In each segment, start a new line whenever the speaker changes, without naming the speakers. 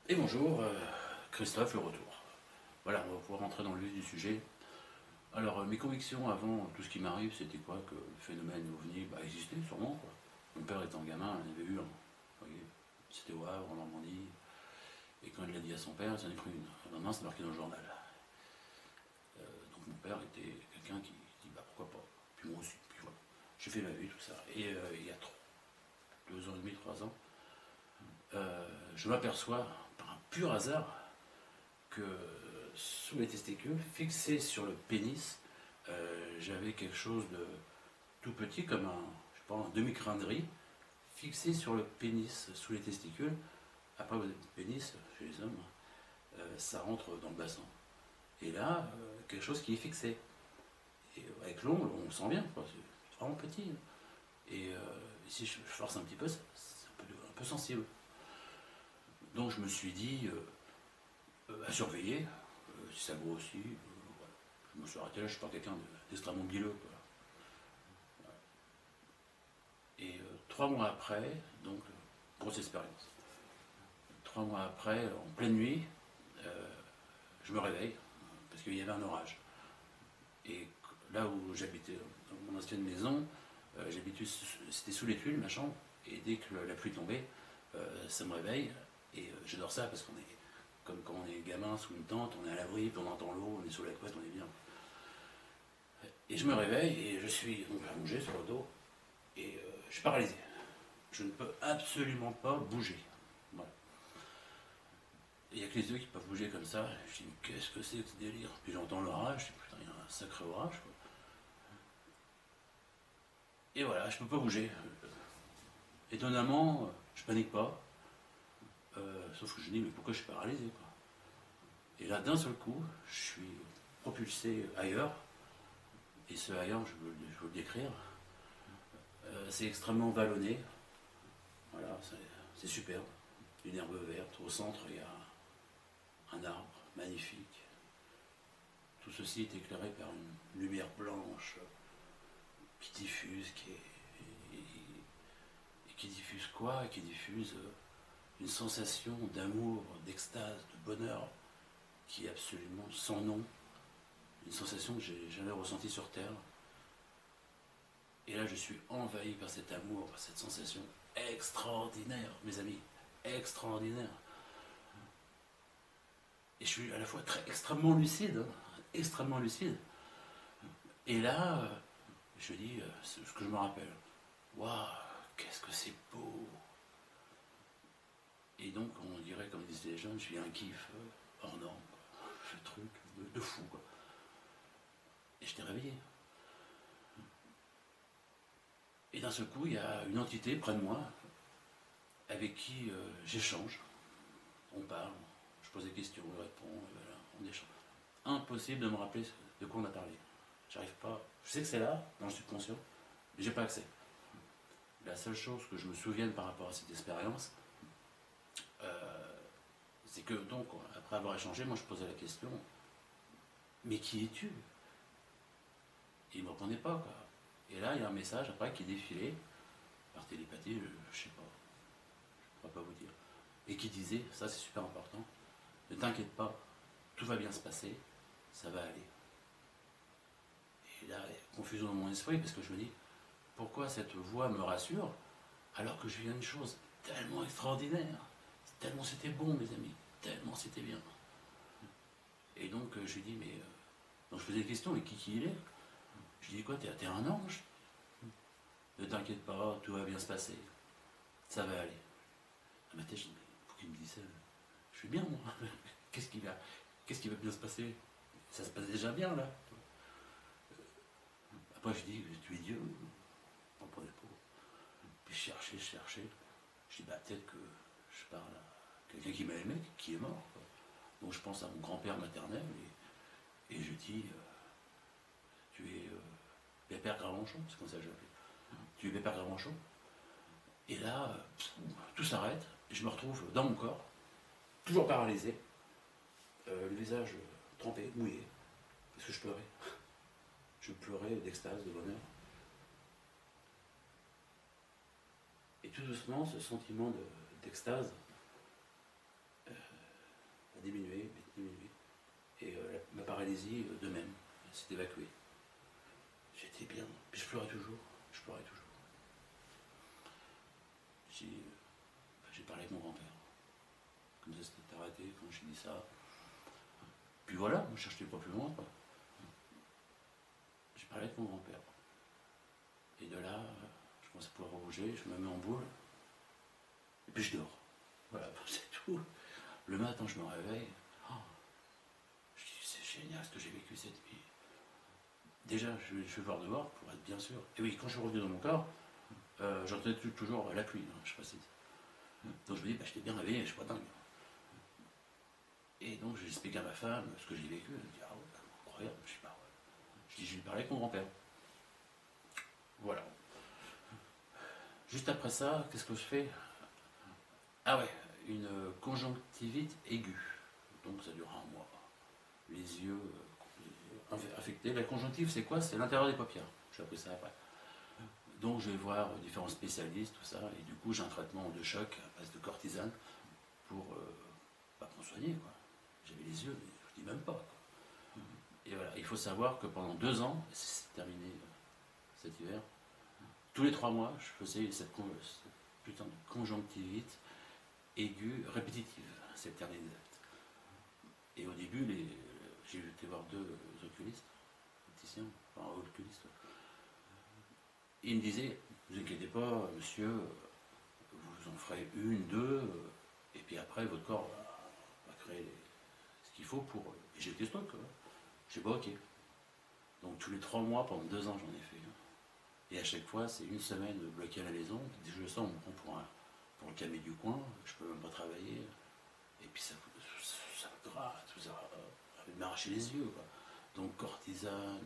Et bonjour, Christophe, le retour. Voilà, on va pouvoir rentrer dans le vif du sujet. Alors, mes convictions avant tout ce qui m'arrive, c'était quoi? Que le phénomène OVNI existait sûrement, quoi. Mon père étant gamin, il en avait eu un. Vous voyez, c'était au Havre, en Normandie. Et quand il l'a dit à son père, il s'en est pris une. Le lendemain, c'est marqué dans le journal. Donc mon père était quelqu'un qui dit, bah pourquoi pas. Puis moi aussi, puis voilà. J'ai fait ma vie, tout ça. Et il y a 2 ans et demi, 3 ans, je m'aperçois, par un pur hasard, que sous les testicules, fixé sur le pénis, j'avais quelque chose de tout petit, comme je sais pas, un demi-grain de riz, fixé sur le pénis, sous les testicules. Après, le pénis, chez les hommes, ça rentre dans le bassin. Et là, quelque chose qui est fixé. Et avec l'ongle, on sent bien, quoi. C'est vraiment petit. Et si je force un petit peu, c'est un peu sensible. Donc je me suis dit, à surveiller, si ça grossit, voilà. Je me suis arrêté là, je suis pas quelqu'un d'extrêmement bileux, quoi. Et 3 mois après, donc grosse expérience. 3 mois après, en pleine nuit, euh, je me réveille parce qu'il y avait un orage. Et là où j'habitais, dans mon ancienne maison, c'était sous les tuiles, ma chambre. Et dès que la pluie tombait, ça me réveille. Et j'adore ça parce qu'on est, comme quand on est gamin sous une tente, on est à l'abri, puis on entend l'eau, on est sous la couette, on est bien. Et je me réveille et je suis donc allongé sur le dos et je suis paralysé. Je ne peux absolument pas bouger. Voilà. Il n'y a que les yeux qui peuvent bouger comme ça. Je dis, qu'est-ce que c'est que ce délire? Puis j'entends l'orage, je dis, putain, il y a un sacré orage, quoi. Et voilà, je peux pas bouger. Étonnamment, je panique pas. Sauf que je dis, mais pourquoi je suis paralysé, quoi? Et là, d'un seul coup, je suis propulsé ailleurs. Et ce ailleurs, je veux le décrire. C'est extrêmement vallonné. Voilà, c'est superbe. Une herbe verte. Au centre, il y a un arbre magnifique. Tout ceci est éclairé par une lumière blanche qui diffuse, qui diffuse quoi? Qui diffuse une sensation d'amour, d'extase, de bonheur qui est absolument sans nom. Une sensation que j'ai jamais ressentie sur Terre. Et là, je suis envahi par cet amour, par cette sensation extraordinaire, mes amis, extraordinaire. Et je suis à la fois extrêmement lucide, hein, extrêmement lucide. Et là, je dis ce que je me rappelle. Waouh, qu'est-ce que c'est beau! Et donc, on dirait, comme disaient les jeunes, je suis un kiff hors norme, quoi. Ce truc de fou, quoi. Et je t'ai réveillé. Et d'un seul coup, il y a une entité près de moi avec qui j'échange. On parle, je pose des questions, il répond, et voilà, on échange. Impossible de me rappeler de quoi on a parlé. J'arrive pas. Je sais que c'est là, dans le subconscient, mais j'ai pas accès. La seule chose que je me souvienne par rapport à cette expérience, c'est que donc, après avoir échangé, moi je posais la question, mais qui es-tu? Et il ne me répondait pas, quoi. Et là, il y a un message après qui défilait, par télépathie, je sais pas, je ne pourrais pas vous dire. Et qui disait, ça c'est super important, ne t'inquiète pas, tout va bien se passer, ça va aller. Et là, il y a confusion dans mon esprit, parce que je me dis, pourquoi cette voix me rassure, alors que je viens d'une chose tellement extraordinaire, tellement c'était bon, mes amis, tellement c'était bien. Et donc, je lui dis, mais. Donc, je faisais des questions, mais qui il est? Je lui dis, quoi, t'es un ange? Ne t'inquiète pas, tout va bien se passer, ça va aller. À ma tête, je dis, mais pourquoi il me dit ça? Je suis bien, moi. Qu'est-ce qui va, qu'est-ce qui va bien se passer? Ça se passe déjà bien, là. Après, je dis, tu es Dieu, on prenait pas. Puis je cherchais. Je dis, bah, peut-être que je parle à quelqu'un qui m'a aimé, qui est mort, quoi. Donc, je pense à mon grand-père maternel, et je dis, tu es Pépère Gravenchon, c'est comme ça que je l'appelle. Tu es Pépère Gravenchon. Et là, tout s'arrête, et je me retrouve dans mon corps, toujours paralysé, le visage trempé, mouillé, parce que je pleurais. Je pleurais d'extase, de bonheur. Et tout doucement, ce sentiment d'extase diminué. Et ma paralysie, de même, s'est évacuée. J'étais bien, puis je pleurais toujours. J'ai parlé avec mon grand-père. Comme ça, c'était arrêté, quand j'ai dit ça. Puis voilà, je ne cherchais pas plus loin, quoi. J'ai parlé avec mon grand-père. Et de là, je commence à pouvoir bouger, je me mets en boule. Et puis je dors. Voilà, c'est tout. Le matin, je me réveille. Oh, je dis, c'est génial ce que j'ai vécu cette nuit. Déjà, je vais voir dehors pour être bien sûr. Et oui, quand je suis revenu dans mon corps, j'entendais toujours la pluie. Je sais pas si... Donc je me dis, j'étais bien réveillé, je suis pas dingue. Et donc j'explique à ma femme ce que j'ai vécu. Elle me dit, ah ouais, incroyable, je sais pas. Je dis, je vais parler avec mon grand-père. Voilà. Juste après ça, qu'est-ce que je fais? Ah ouais, une conjonctivite aiguë. Donc ça dure un mois. Les yeux affectés. La conjonctive, c'est quoi? C'est l'intérieur des paupières. J'ai appris ça après. Donc je vais voir différents spécialistes, tout ça, et du coup j'ai un traitement de choc à base de cortisone pour me soigner, quoi. J'avais les yeux, mais je dis même pas, quoi. Et voilà, il faut savoir que pendant 2 ans, c'est terminé cet hiver, tous les 3 mois, je faisais cette putain de conjonctivite aiguë répétitive, s'éternisait. Et au début, j'ai été voir 2 oculistes, opticiens, enfin oculistes. Il me disait, ne vous inquiétez pas, monsieur, vous en ferez 1, 2, et puis après, votre corps va créer ce qu'il faut pour... Et j'ai été stock, j'ai pas ok. Donc tous les 3 mois, pendant 2 ans, j'en ai fait. Et à chaque fois, c'est 1 semaine bloqué à la maison. Dès que je le sens, on me prend pour le camé du coin, je peux même pas travailler. Et puis ça me gratte, ça va m'arracher les yeux, quoi. Donc cortisone,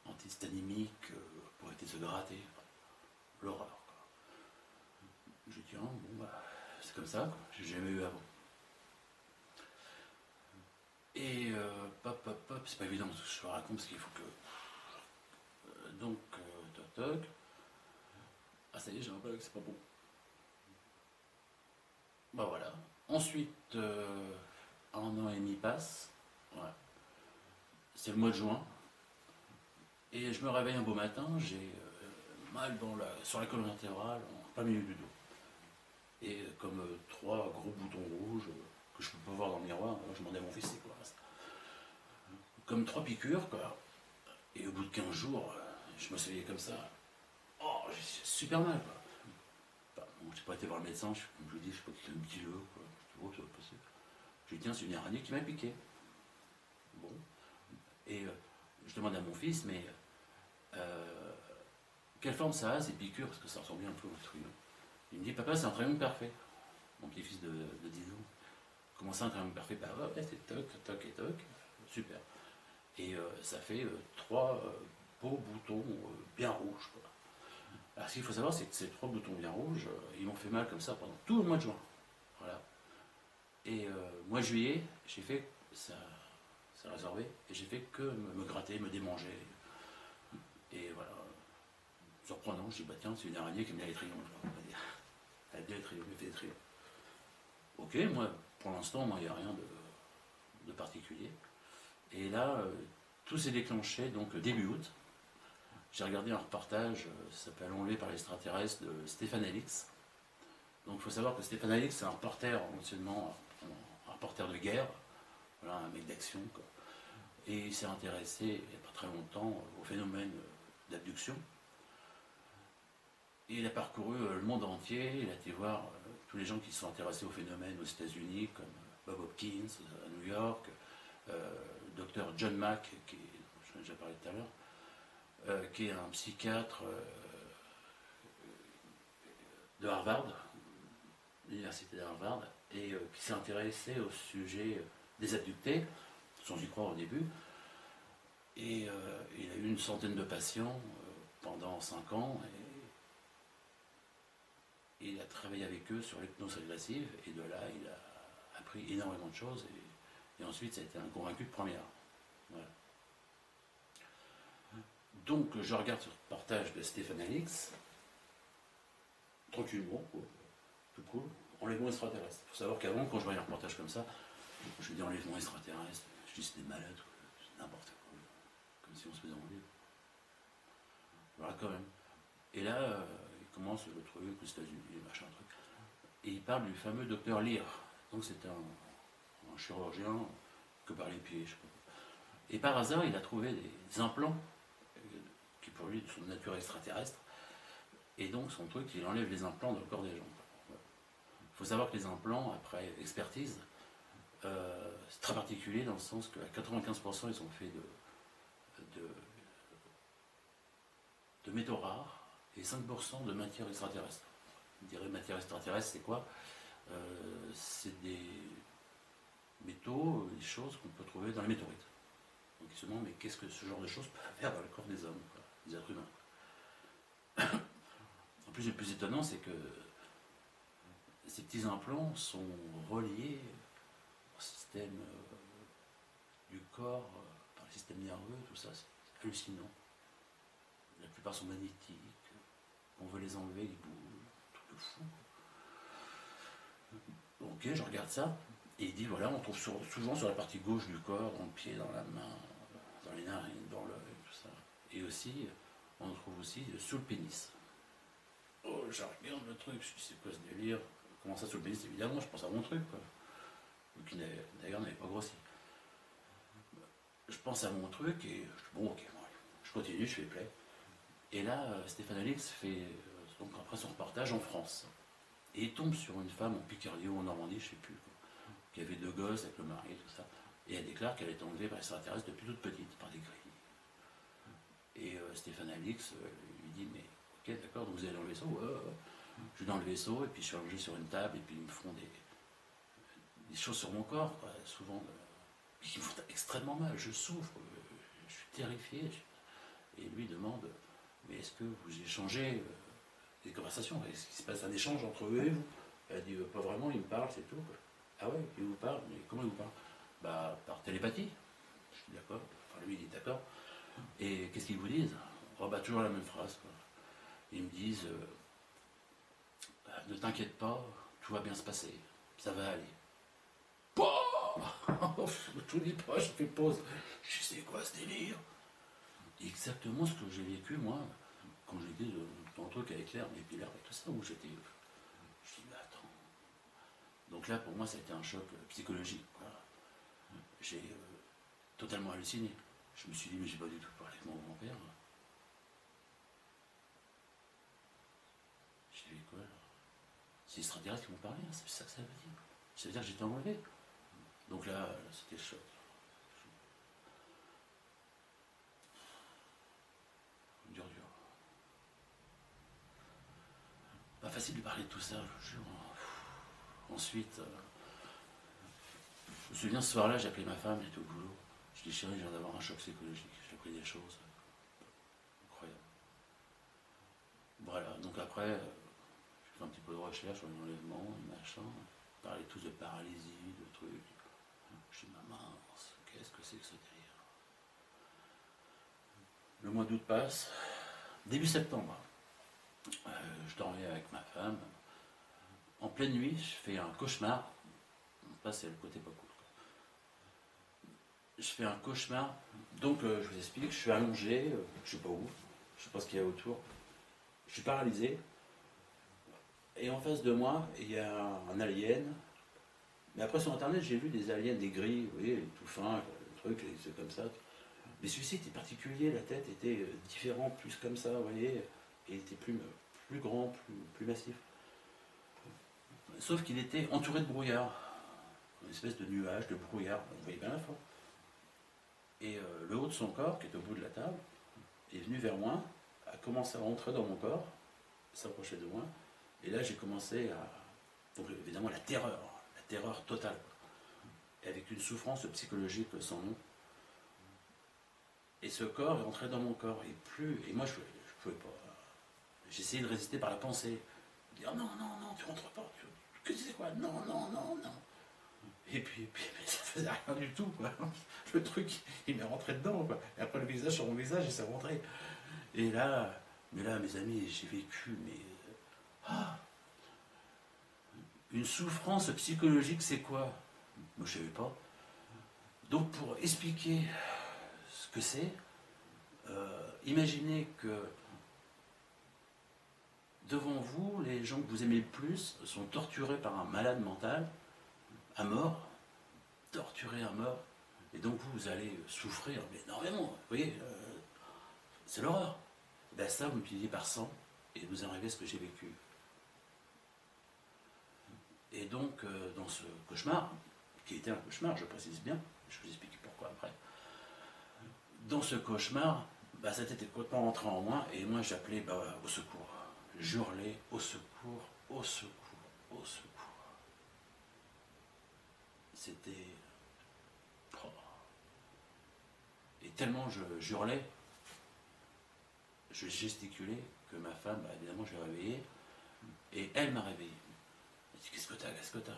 antihistaminique, pour éviter de se gratter. L'horreur, quoi. Je dis, bon, c'est comme ça, quoi. J'ai jamais eu avant. Et c'est pas évident ce que je raconte parce qu'il faut que. Donc, toc. Ah, ça y est, j'ai un peu que c'est pas bon. Bah voilà. Ensuite, 1 an et demi passe. Ouais. C'est le mois de juin. Et je me réveille un beau matin, j'ai mal sur la colonne vertébrale, en plein milieu du dos. Et comme 3 gros boutons rouges que je peux pas voir dans le miroir, je demandais à mon fils c'est quoi ça. Comme 3 piqûres, quoi. Et au bout de 15 jours, je me suis comme ça. Oh, j'ai super mal, quoi. Enfin, bon, j'ai pas été voir le médecin, comme je vous dis, je sais pas qu'il me dit quoi. Je dis, ça va passer. Je lui dis, tiens, c'est une araignée qui m'a piqué. Bon. Et je demande à mon fils, mais quelle forme ça a, ces piqûres? Parce que ça ressemble bien un peu au triangle. Il me dit, papa, c'est un triangle parfait. Mon petit-fils de 10 ans. Comment ça, un triangle parfait? Bah ouais, c'est toc, toc et toc. Super. Et ça fait 3 beaux boutons bien rouges, quoi. Alors, ce qu'il faut savoir, c'est que ces 3 boutons bien rouges, ils m'ont fait mal comme ça pendant tout le mois de juin. Voilà. Et mois de juillet, j'ai fait, ça résorbé, et j'ai fait que me gratter, me démanger. Et voilà. Surprenant, je dis, bah tiens, c'est une araignée qui me dit les triomphes. Elle a bien les triomphes, elle fait des triomphes. Ok, moi, pour l'instant, il n'y a rien de particulier. Et là, tout s'est déclenché, donc début août. J'ai regardé un reportage, ça s'appelle Enlevé par l'extraterrestre, de Stéphane Alix. Donc il faut savoir que Stéphane Alix, c'est un reporter, anciennement, un reporter de guerre, voilà, un mec d'action, quoi. Et il s'est intéressé, il n'y a pas très longtemps, au phénomène d'abduction. Et il a parcouru le monde entier, il a été voir tous les gens qui se sont intéressés au phénomène aux États-Unis, comme Bob Hopkins à New York, Dr John Mack, qui, j'en ai déjà parlé tout à l'heure, qui est un psychiatre de Harvard, l'université de Harvard, et qui s'est intéressé au sujet des abductés, sans y croire au début. Et il a eu une centaine de patients pendant 5 ans, et il a travaillé avec eux sur l'hypnose agressive, et de là, il a appris énormément de choses, et ensuite, ça a été un convaincu de première. Voilà. Donc, je regarde ce reportage de Stéphane Alix, tranquillement, quoi, tout cool, enlèvement extraterrestre. Il faut savoir qu'avant, quand je voyais un reportage comme ça, Je dis enlèvement extraterrestre. Je dis c'est des malades, quoi. C'est n'importe quoi. Comme si on se faisait enlever. Voilà, quand même. Et là, il commence le truc aux États-Unis, machin, truc. Et il parle du fameux docteur Lear. Donc c'était un chirurgien que par les pieds, je sais pas. Et par hasard, il a trouvé des implants qui pour lui sont de nature extraterrestre. Et donc son truc, il enlève les implants dans le corps des gens. Il faut savoir que les implants, après expertise, c'est très particulier dans le sens qu'à 95% ils sont faits de métaux rares et 5% de matière extraterrestre. On dirait matière extraterrestre, c'est quoi? C'est des métaux, des choses qu'on peut trouver dans les météorites. Donc ils se demandent, mais qu'est-ce que ce genre de choses peut faire dans le corps des hommes, quoi, des êtres humains. En plus, le plus étonnant, c'est que ces petits implants sont reliés au système du corps, par le système nerveux, tout ça, c'est hallucinant. La plupart sont magnétiques, on veut les enlever, ils bougent, tout de fou. Ok, je regarde ça, et il dit voilà, on trouve souvent sur la partie gauche du corps, dans le pied, dans la main, dans les narines, dans l'œil, tout ça. Et aussi, on trouve aussi sous le pénis. Oh, je regarde le truc, je dis c'est quoi ce délire? Comment ça sous le pénis? Évidemment, je pense à mon truc, quoi. Qui d'ailleurs n'avait pas grossi. Je pense à mon truc et je dis bon, ok, bon, je continue, je fais play. Et là, Stéphane Alix fait donc après son reportage en France. Et il tombe sur une femme en Picardie ou en Normandie, je sais plus, quoi, qui avait 2 gosses avec le mari, tout ça. Et elle déclare qu'elle est enlevée par les extraterrestres depuis toute petite, par des grilles. Et Stéphane Alix lui dit mais ok, d'accord, donc vous allez dans le vaisseau? Ouais. Je vais dans le vaisseau et puis je suis allongé sur une table et puis ils me font des choses sur mon corps, quoi, souvent qui me font extrêmement mal. Je souffre, je suis terrifié. Et lui demande mais est-ce que vous échangez des conversations? Est-ce qu'il se passe un échange entre eux et vous? Elle dit pas vraiment, il me parle, c'est tout, quoi. Ah ouais, il vous parle, mais comment il vous parle? Bah par télépathie. Je suis d'accord, enfin lui il est d'accord. Et qu'est-ce qu'ils vous disent? Oh bah toujours la même phrase, quoi. Ils me disent ne t'inquiète pas, tout va bien se passer, ça va aller. Je ne dis pas, je fais pause. Je sais quoi ce délire? Exactement ce que j'ai vécu moi quand j'étais dans le truc avec l'air, l'épilaire et tout ça, où j'étais. Je dis mais attends. Donc là pour moi ça a été un choc psychologique, quoi. J'ai totalement halluciné. Je me suis dit mais j'ai pas du tout parlé avec mon grand-père. J'ai dit quoi là? C'est extraterrestre qui m'ont parlé, hein, c'est ça que ça veut dire. Ça veut dire que j'étais enlevé. Donc là, c'était le choc. Dur. Pas facile de parler de tout ça, je jure. Ensuite, je me souviens ce soir-là, j'ai appelé ma femme, elle était au boulot. Je dis chérie, je viens d'avoir un choc psychologique, j'ai appris des choses. Incroyable. Voilà, donc après, j'ai fait un petit peu de recherche sur l'enlèvement, machin. Ils parlaient tous de paralysie, de trucs. Je dis, ma mince, qu'est-ce que c'est que ce délire? Le mois d'août passe, début septembre. Je dormais avec ma femme. En pleine nuit, je fais un cauchemar. Ça, c'est le côté pas cool. Je fais un cauchemar. Donc, je vous explique, je suis allongé, je sais pas où, je sais pas ce qu'il y a autour. Je suis paralysé. Et en face de moi, il y a un alien. Mais après, sur Internet, j'ai vu des aliens, des gris, vous voyez, tout fins, le truc, c'est comme ça. Mais celui-ci était particulier, la tête était différente, plus comme ça, vous voyez, et il était plus grand, plus massif. Sauf qu'il était entouré de brouillard, une espèce de nuage, de brouillard, on voyait bien la forme. Et le haut de son corps, qui est au bout de la table, est venu vers moi, a commencé à rentrer dans mon corps, s'approcher de moi, et là j'ai commencé à... Donc évidemment la terreur totale, et avec une souffrance psychologique sans nom. Et ce corps est entré dans mon corps, et moi je pouvais pas. J'essayais de résister par la pensée, de dire non, tu rentres pas, que c'est quoi? Non. Et puis mais ça faisait rien du tout, quoi. Le truc, il m'est rentré dedans, quoi. Et après le visage sur mon visage, et ça rentrait. Et là, mes amis, j'ai vécu, une souffrance psychologique, c'est quoi? Moi, je ne savais pas. Donc, pour expliquer ce que c'est, imaginez que devant vous, les gens que vous aimez le plus sont torturés par un malade mental, à mort, torturés à mort, et donc vous allez souffrir, mais énormément, vous voyez, c'est l'horreur. Ben ça, vous multipliez par 100, et vous arrivez à ce que j'ai vécu. Et donc, dans ce cauchemar, qui était un cauchemar, je précise bien, je vous explique pourquoi après, dans ce cauchemar, bah, ça était complètement rentré en moi, et moi j'appelais au secours. J'hurlais au secours, au secours, au secours. C'était... Oh. Et tellement je hurlais, je gesticulais, que ma femme, bah, évidemment, je l'ai réveillée, et elle m'a réveillé. Elle dit, qu'est-ce que t'as, qu'est-ce que t'as?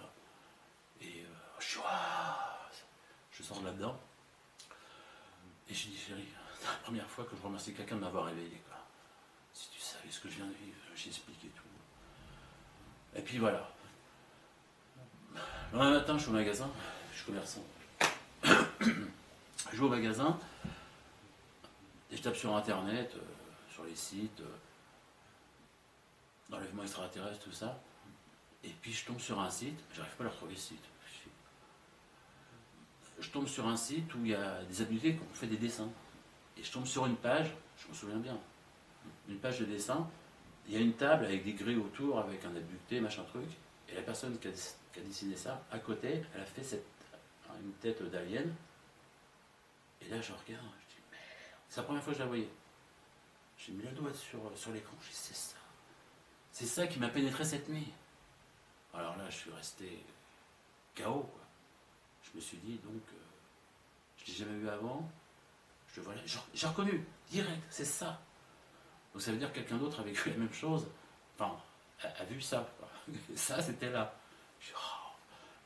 Et je sors de là-dedans, et je dis, chérie, c'est la première fois que je remercie quelqu'un de m'avoir réveillé, quoi. Si tu savais ce que je viens de vivre, j'explique et tout. Et puis voilà. Le lendemain matin, je suis au magasin, je suis commerçant. Je vais au magasin, et je tape sur internet, sur les sites, d'enlèvement extraterrestre, tout ça. Et puis je tombe sur un site, j'arrive pas à le retrouver ce site. Je tombe sur un site où il y a des abductés qui ont fait des dessins. Et je tombe sur une page, je me souviens bien, une page de dessin, il y a une table avec des grilles autour, avec un abducté, machin truc, et la personne qui a dessiné ça, à côté, elle a fait une tête d'alien, et là je regarde, je dis merde, c'est la première fois que je la voyais. J'ai mis le doigt sur l'écran, je dis c'est ça. C'est ça qui m'a pénétré cette nuit. Alors là je suis resté KO, quoi. Je me suis dit donc, je l'ai jamais vu avant, j'ai reconnu, direct, c'est ça. Donc ça veut dire que quelqu'un d'autre a vécu la même chose, enfin, a vu ça, quoi. Ça, c'était là. Je dis, oh,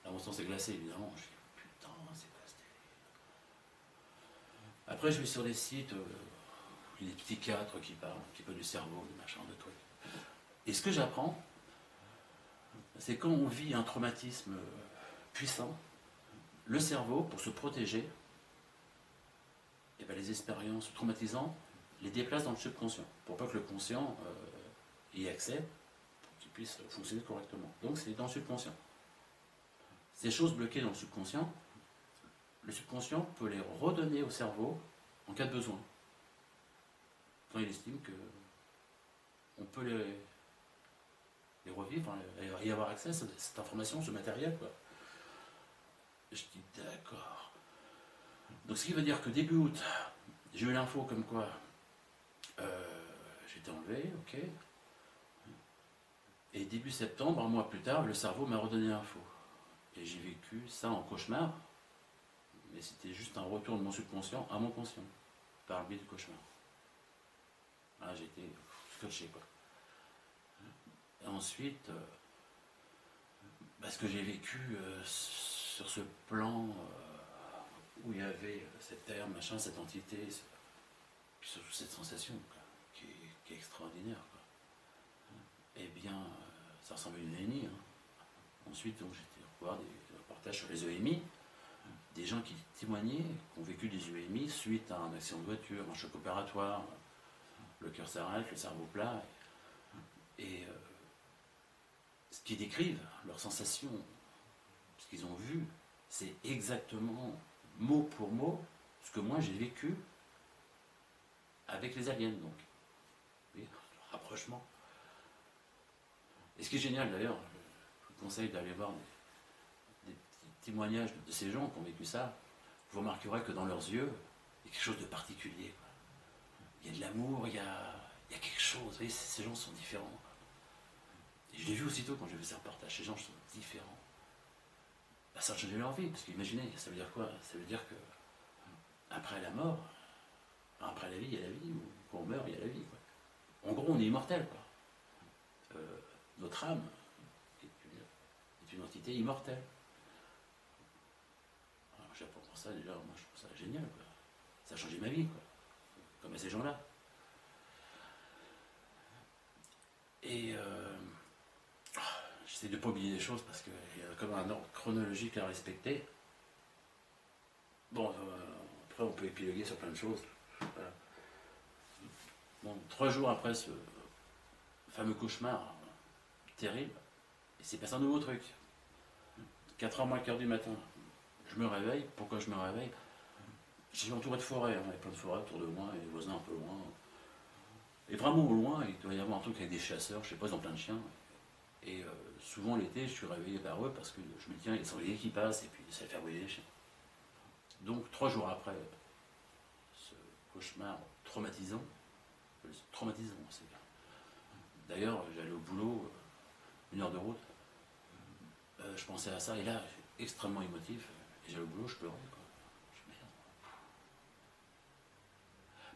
là, mon sang s'est glacé, évidemment. Je dis, putain, c'est quoi ce délire? Après, je vais sur des sites où il y a des psychiatres qui parlent un petit peu du cerveau, des machins, de trucs. Et ce que j'apprends, c'est quand on vit un traumatisme puissant, le cerveau, pour se protéger, et ben les expériences traumatisantes les déplace dans le subconscient, pour pas que le conscient y ait accès, pour qu'il puisse fonctionner correctement. Donc c'est dans le subconscient. Ces choses bloquées dans le subconscient peut les redonner au cerveau en cas de besoin. Quand il estime que on peut les revivre, y avoir accès à cette information, ce matériel, quoi. Je dis d'accord. Donc ce qui veut dire que début août, j'ai eu l'info comme quoi j'étais enlevé, ok. Et début septembre, un mois plus tard, le cerveau m'a redonné l'info. Et j'ai vécu ça en cauchemar, mais c'était juste un retour de mon subconscient à mon conscient, par le biais du cauchemar. Là, j'étais scotché, quoi. Et ensuite, ce que j'ai vécu sur ce plan où il y avait cette terre, machin, cette entité, puis surtout cette sensation, quoi, qui est extraordinaire, quoi. Eh bien, ça ressemble à une EMI. Hein. Ensuite, j'étais voir des reportages sur les EMI, des gens qui témoignaient, qui ont vécu des EMI suite à un accident de voiture, un choc opératoire, le cœur s'arrête, le cerveau plat, et ce qu'ils décrivent, leurs sensations, ce qu'ils ont vu, c'est exactement mot pour mot ce que moi j'ai vécu avec les aliens, donc. Oui, le rapprochement. Et ce qui est génial d'ailleurs, je vous conseille d'aller voir des petits témoignages de ces gens qui ont vécu ça. Vous remarquerez que dans leurs yeux, il y a quelque chose de particulier, quoi. Il y a de l'amour, il y a quelque chose. Vous voyez, ces gens sont différents. Et je l'ai vu aussitôt quand j'ai vu ces reportages. Ces gens sont différents. Bah, ça a changé leur vie, parce qu'imaginez, ça veut dire quoi? Ça veut dire que après la mort, après la vie, il y a la vie, ou quand on meurt, il y a la vie, quoi. En gros, on est immortel, quoi. Notre âme est une entité immortelle. Alors, j'apprends pour ça, déjà, moi je trouve ça génial, quoi. Ça a changé ma vie, quoi. Comme à ces gens-là. Et j'essaie de ne pas oublier les choses parce qu'il y a comme un ordre chronologique à respecter. Bon, après on peut épiloguer sur plein de choses. Voilà. Bon, 3 jours après ce fameux cauchemar terrible, il s'est passé un nouveau truc. 4h moins le quart du matin, je me réveille. Pourquoi je me réveille? Je suis entouré de forêts, hein. Il y a plein de forêts autour de moi, et les voisins un peu loin. Et vraiment au loin, il doit y avoir un truc avec des chasseurs, je sais pas, ils ont plein de chiens. Et souvent l'été, je suis réveillé par eux parce que je me dis, tiens, il y a des sangliers qui passent, et puis ça fait brûler les chiens. Donc 3 jours après ce cauchemar traumatisant, c'est bien. D'ailleurs, j'allais au boulot, 1 heure de route, je pensais à ça, et là, extrêmement émotif, et j'allais au boulot, je pleurais, quoi. Je dis, merde.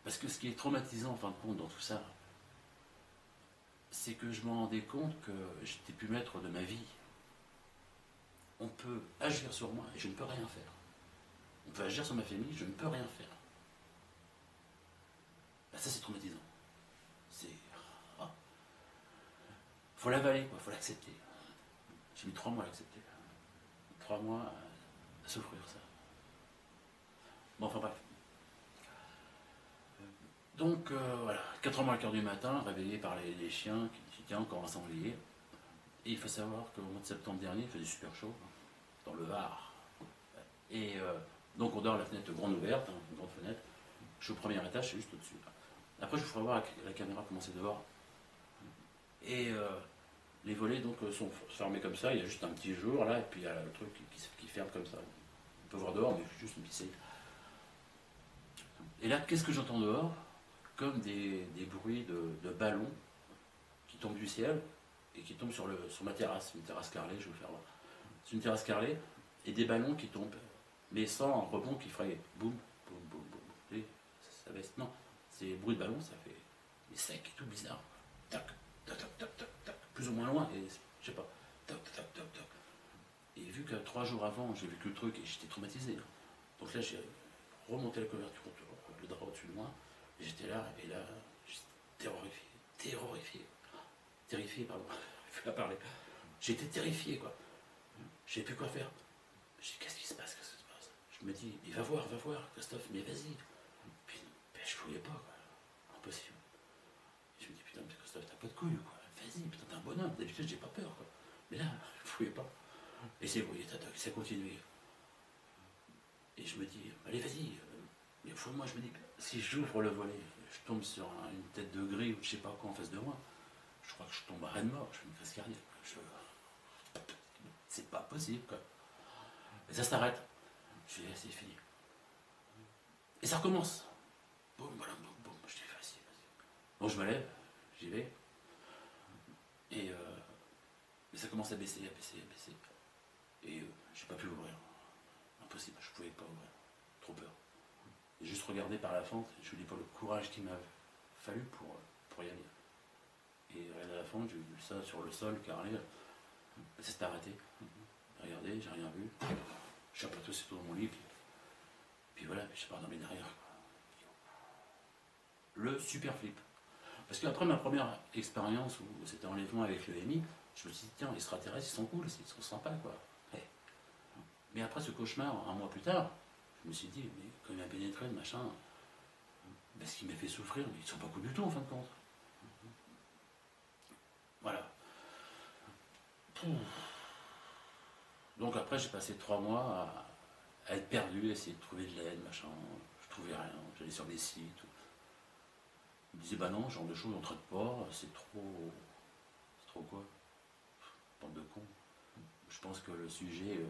Parce que ce qui est traumatisant, en fin de compte, dans tout ça, c'est que je me rendais compte que j'étais plus maître de ma vie. On peut agir sur moi, et je ne peux rien faire. On peut agir sur ma famille, je ne peux rien faire. Ben, ça, c'est traumatisant. C'est... Ah. Faut l'avaler, quoi, faut l'accepter. J'ai mis 3 mois à l'accepter. 3 mois à souffrir ça. Bon, enfin bref. Donc voilà, 4h moins le quart du matin, réveillé par les chiens qui tiennent encore un sanglier. Et il faut savoir qu'au mois de septembre dernier, il faisait super chaud, hein, dans le Var. Et donc on dort à la fenêtre grande ouverte, hein, une grande fenêtre. Je suis au premier étage, c'est juste au-dessus. Après, je vous ferai voir avec la caméra comment c'est dehors. Et les volets donc sont fermés comme ça, il y a juste un petit jour là, et puis il y a le truc qui ferme comme ça. On peut voir dehors, mais juste une petite. Et là, qu'est-ce que j'entends dehors? Comme des bruits de ballons qui tombent du ciel et qui tombent sur ma terrasse, une terrasse carrelée, je vais vous faire voir. C'est une terrasse carrelée et des ballons qui tombent, mais sans un rebond qui ferait boum, boum, boum, boum. Ça baisse. Non, c'est bruit de ballon, ça fait des secs et tout bizarre. Tac, tac, tac, tac, tac, tac, plus ou moins loin, et je sais pas, tac, tac, tac, tac. Et vu que 3 jours avant, j'ai vécu le truc et j'étais traumatisé. Donc là, j'ai remonté la couverture, le drap au-dessus de moi. J'étais là, et là, j'étais terrifié, pardon, il faut la parler. J'étais terrifié, quoi. Je savais plus quoi faire. Je dis, qu'est-ce qui se passe? Je me dis, il va voir, Christophe, mais vas-y. Puis, ben, je pouvais pas, quoi. Impossible. Et je me dis, putain, mais Christophe, t'as pas de couilles, quoi. Vas-y, putain, t'es un bonhomme. D'habitude, j'ai pas peur, quoi. Mais là, je pouvais pas. Et c'est oui, ça continuait. Et je me dis, allez, vas-y. Mais au fond de moi, je me dis, si j'ouvre le volet, je tombe sur une tête de gris ou je sais pas quoi en face de moi, je crois que je tombe à reine mort, je fais une crise cardiaque. C'est pas possible, quoi. Et ça s'arrête. Je dis, c'est fini. Et ça recommence. Boum, voilà, boum, boum. Je dis, vas-y. Donc je me lève, j'y vais. Et ça commence à baisser. Et j'ai pas pu ouvrir. Impossible, je pouvais pas ouvrir. Trop peur. Et juste regarder par la fente, je vous dis pas le courage qu'il m'a fallu pour y aller. Et à la fente, j'ai vu ça sur le sol, carré. Ça s'est arrêté. Regardez, j'ai rien vu. Je suis un peu tout dans mon lit. Puis voilà, je suis pas dormi derrière. Le super flip. Parce qu'après ma première expérience où c'était enlèvement avec le MI, je me suis dit, tiens, les extraterrestres, ils sont cool, ils sont sympas, quoi. Hey. Mais après ce cauchemar, un mois plus tard, je me suis dit, mais quand il m'a pénétré, le machin, ben, ce qui m'a fait souffrir, ils sont pas cool du tout, en fin de compte. Voilà. Donc après, j'ai passé 3 mois à être perdu, à essayer de trouver de l'aide, machin. Je trouvais rien, j'allais sur des sites. Je me disais, bah non, ce genre de choses on ne traite pas, c'est trop. C'est trop quoi? Bande de cons. Je pense que le sujet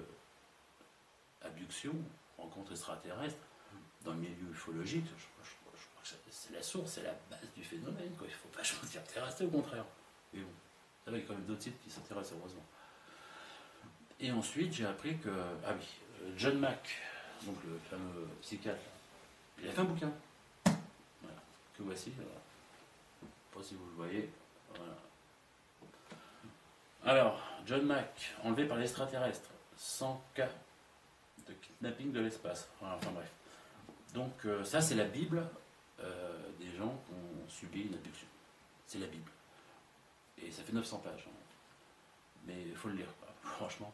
abduction, rencontre extraterrestre, dans le milieu ufologique, je crois que c'est la source, c'est la base du phénomène, quoi. Il ne faut pas s'y intéresser, au contraire. Mais bon, ça va, il y a quand même d'autres sites qui s'intéressent, heureusement. Et ensuite, j'ai appris que, ah oui, John Mack, donc le fameux psychiatre, il a fait un bouquin, voilà, que voici, je ne sais pas si vous le voyez, voilà. Alors, John Mack, enlevé par l'extraterrestre, 100 cas de kidnapping de l'espace, voilà, enfin bref. Donc ça, c'est la Bible des gens qui ont subi une abduction. C'est la Bible. Et ça fait 900 pages. Hein. mais il faut le lire, quoi, franchement.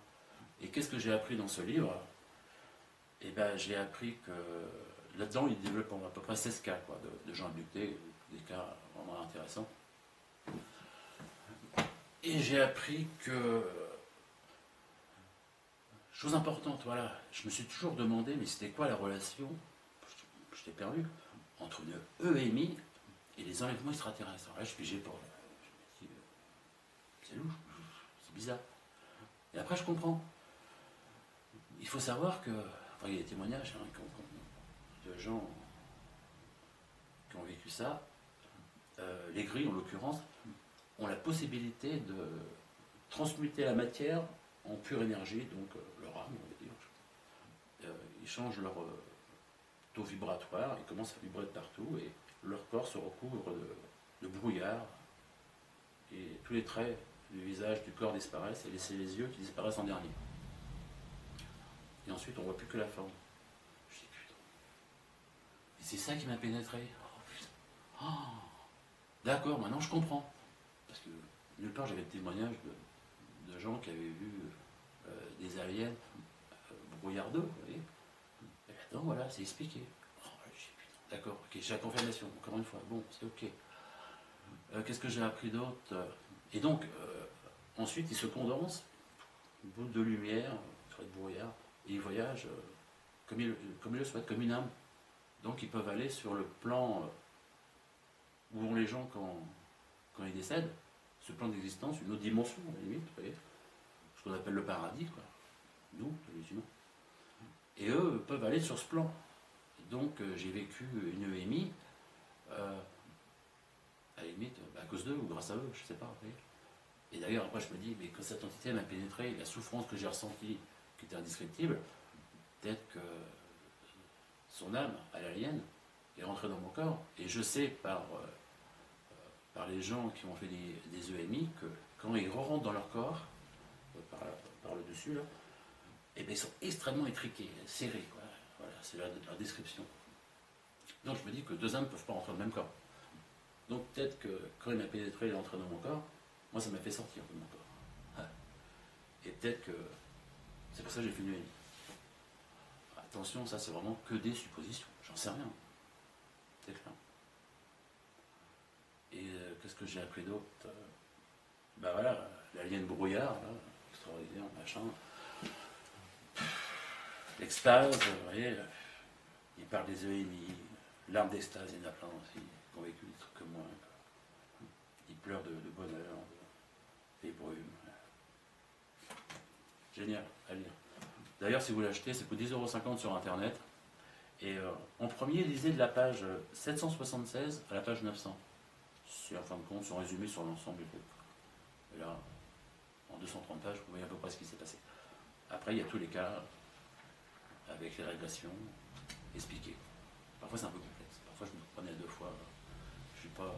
Et qu'est-ce que j'ai appris dans ce livre? Eh ben, j'ai appris que là-dedans, il développe à peu près 16 cas quoi, de gens abductés, des cas vraiment intéressants. Et j'ai appris que, chose importante, voilà, je me suis toujours demandé, mais c'était quoi la relation, je t'ai perdu, entre une EMI et les enlèvements extraterrestres. Alors là, je pigais pas. Je me dis, c'est louche, c'est bizarre. Et après, je comprends. Il faut savoir que, enfin, il y a des témoignages de gens qui ont vécu ça. Les grilles, en l'occurrence, ont la possibilité de transmuter la matière en pure énergie, donc leur âme, on va dire. Ils changent leur taux vibratoire, ils commencent à vibrer de partout, et leur corps se recouvre de brouillard, et tous les traits du visage, du corps disparaissent, et c'est les yeux qui disparaissent en dernier. Et ensuite, on ne voit plus que la forme. Je dis, putain. Et c'est ça qui m'a pénétré. Oh, putain. Oh. D'accord, maintenant je comprends. Parce que nulle part j'avais de témoignages de gens qui avaient vu des aliens brouillardeux, vous voyez. Et maintenant, voilà, c'est expliqué. Oh, je dis, putain, d'accord, ok, j'ai la confirmation, encore une fois. Bon, c'est ok. Qu'est-ce que j'ai appris d'autre? Et donc, ensuite, ils se condensent, une boule de lumière, sur de brouillard, et ils voyagent comme ils le souhaitent, comme une âme. Donc, ils peuvent aller sur le plan où vont les gens quand ils décèdent, ce plan d'existence, une autre dimension, à la limite, vous voyez, ce qu'on appelle le paradis, quoi. Nous, les humains. Et eux peuvent aller sur ce plan. Et donc, j'ai vécu une EMI, à la limite, à cause d'eux ou grâce à eux, je ne sais pas, vous voyez. Et d'ailleurs, après, je me dis, mais quand cette entité m'a pénétré, la souffrance que j'ai ressentie, qui était indescriptible, peut-être que son âme, à l'alien, est rentrée dans mon corps. Et je sais par les gens qui ont fait des EMI que quand ils rentrent dans leur corps, par le dessus, là, et bien, ils sont extrêmement étriqués, serrés. Quoi. Voilà, c'est la description. Donc je me dis que deux âmes ne peuvent pas rentrer dans le même corps. Donc peut-être que quand il m'a pénétré, il est entré dans mon corps, moi ça m'a fait sortir de mon corps. Ouais. Et peut-être que c'est pour ça que j'ai fait une EMI. Attention, ça c'est vraiment que des suppositions, j'en sais rien. C'est clair. Et qu'est-ce que j'ai appris d'autre? Ben voilà, l'alien brouillard, là, extraordinaire, machin. L'extase, vous voyez, il parle des EMI, l'arme d'extase, il y en a plein aussi, qui ont vécu des trucs comme moi. Ils pleurent de bonheur, des brumes. Génial, à lire. D'ailleurs, si vous l'achetez, ça coûte 10,50 € sur Internet. Et en premier, lisez de la page 776 à la page 900. C'est en fin de compte, son résumé sur l'ensemble du groupe. Et là, en 230 pages, vous voyez à peu près ce qui s'est passé. Après, il y a tous les cas avec les régressions expliquées. Parfois, c'est un peu complexe. Parfois, je me prenais à deux fois. Je ne suis pas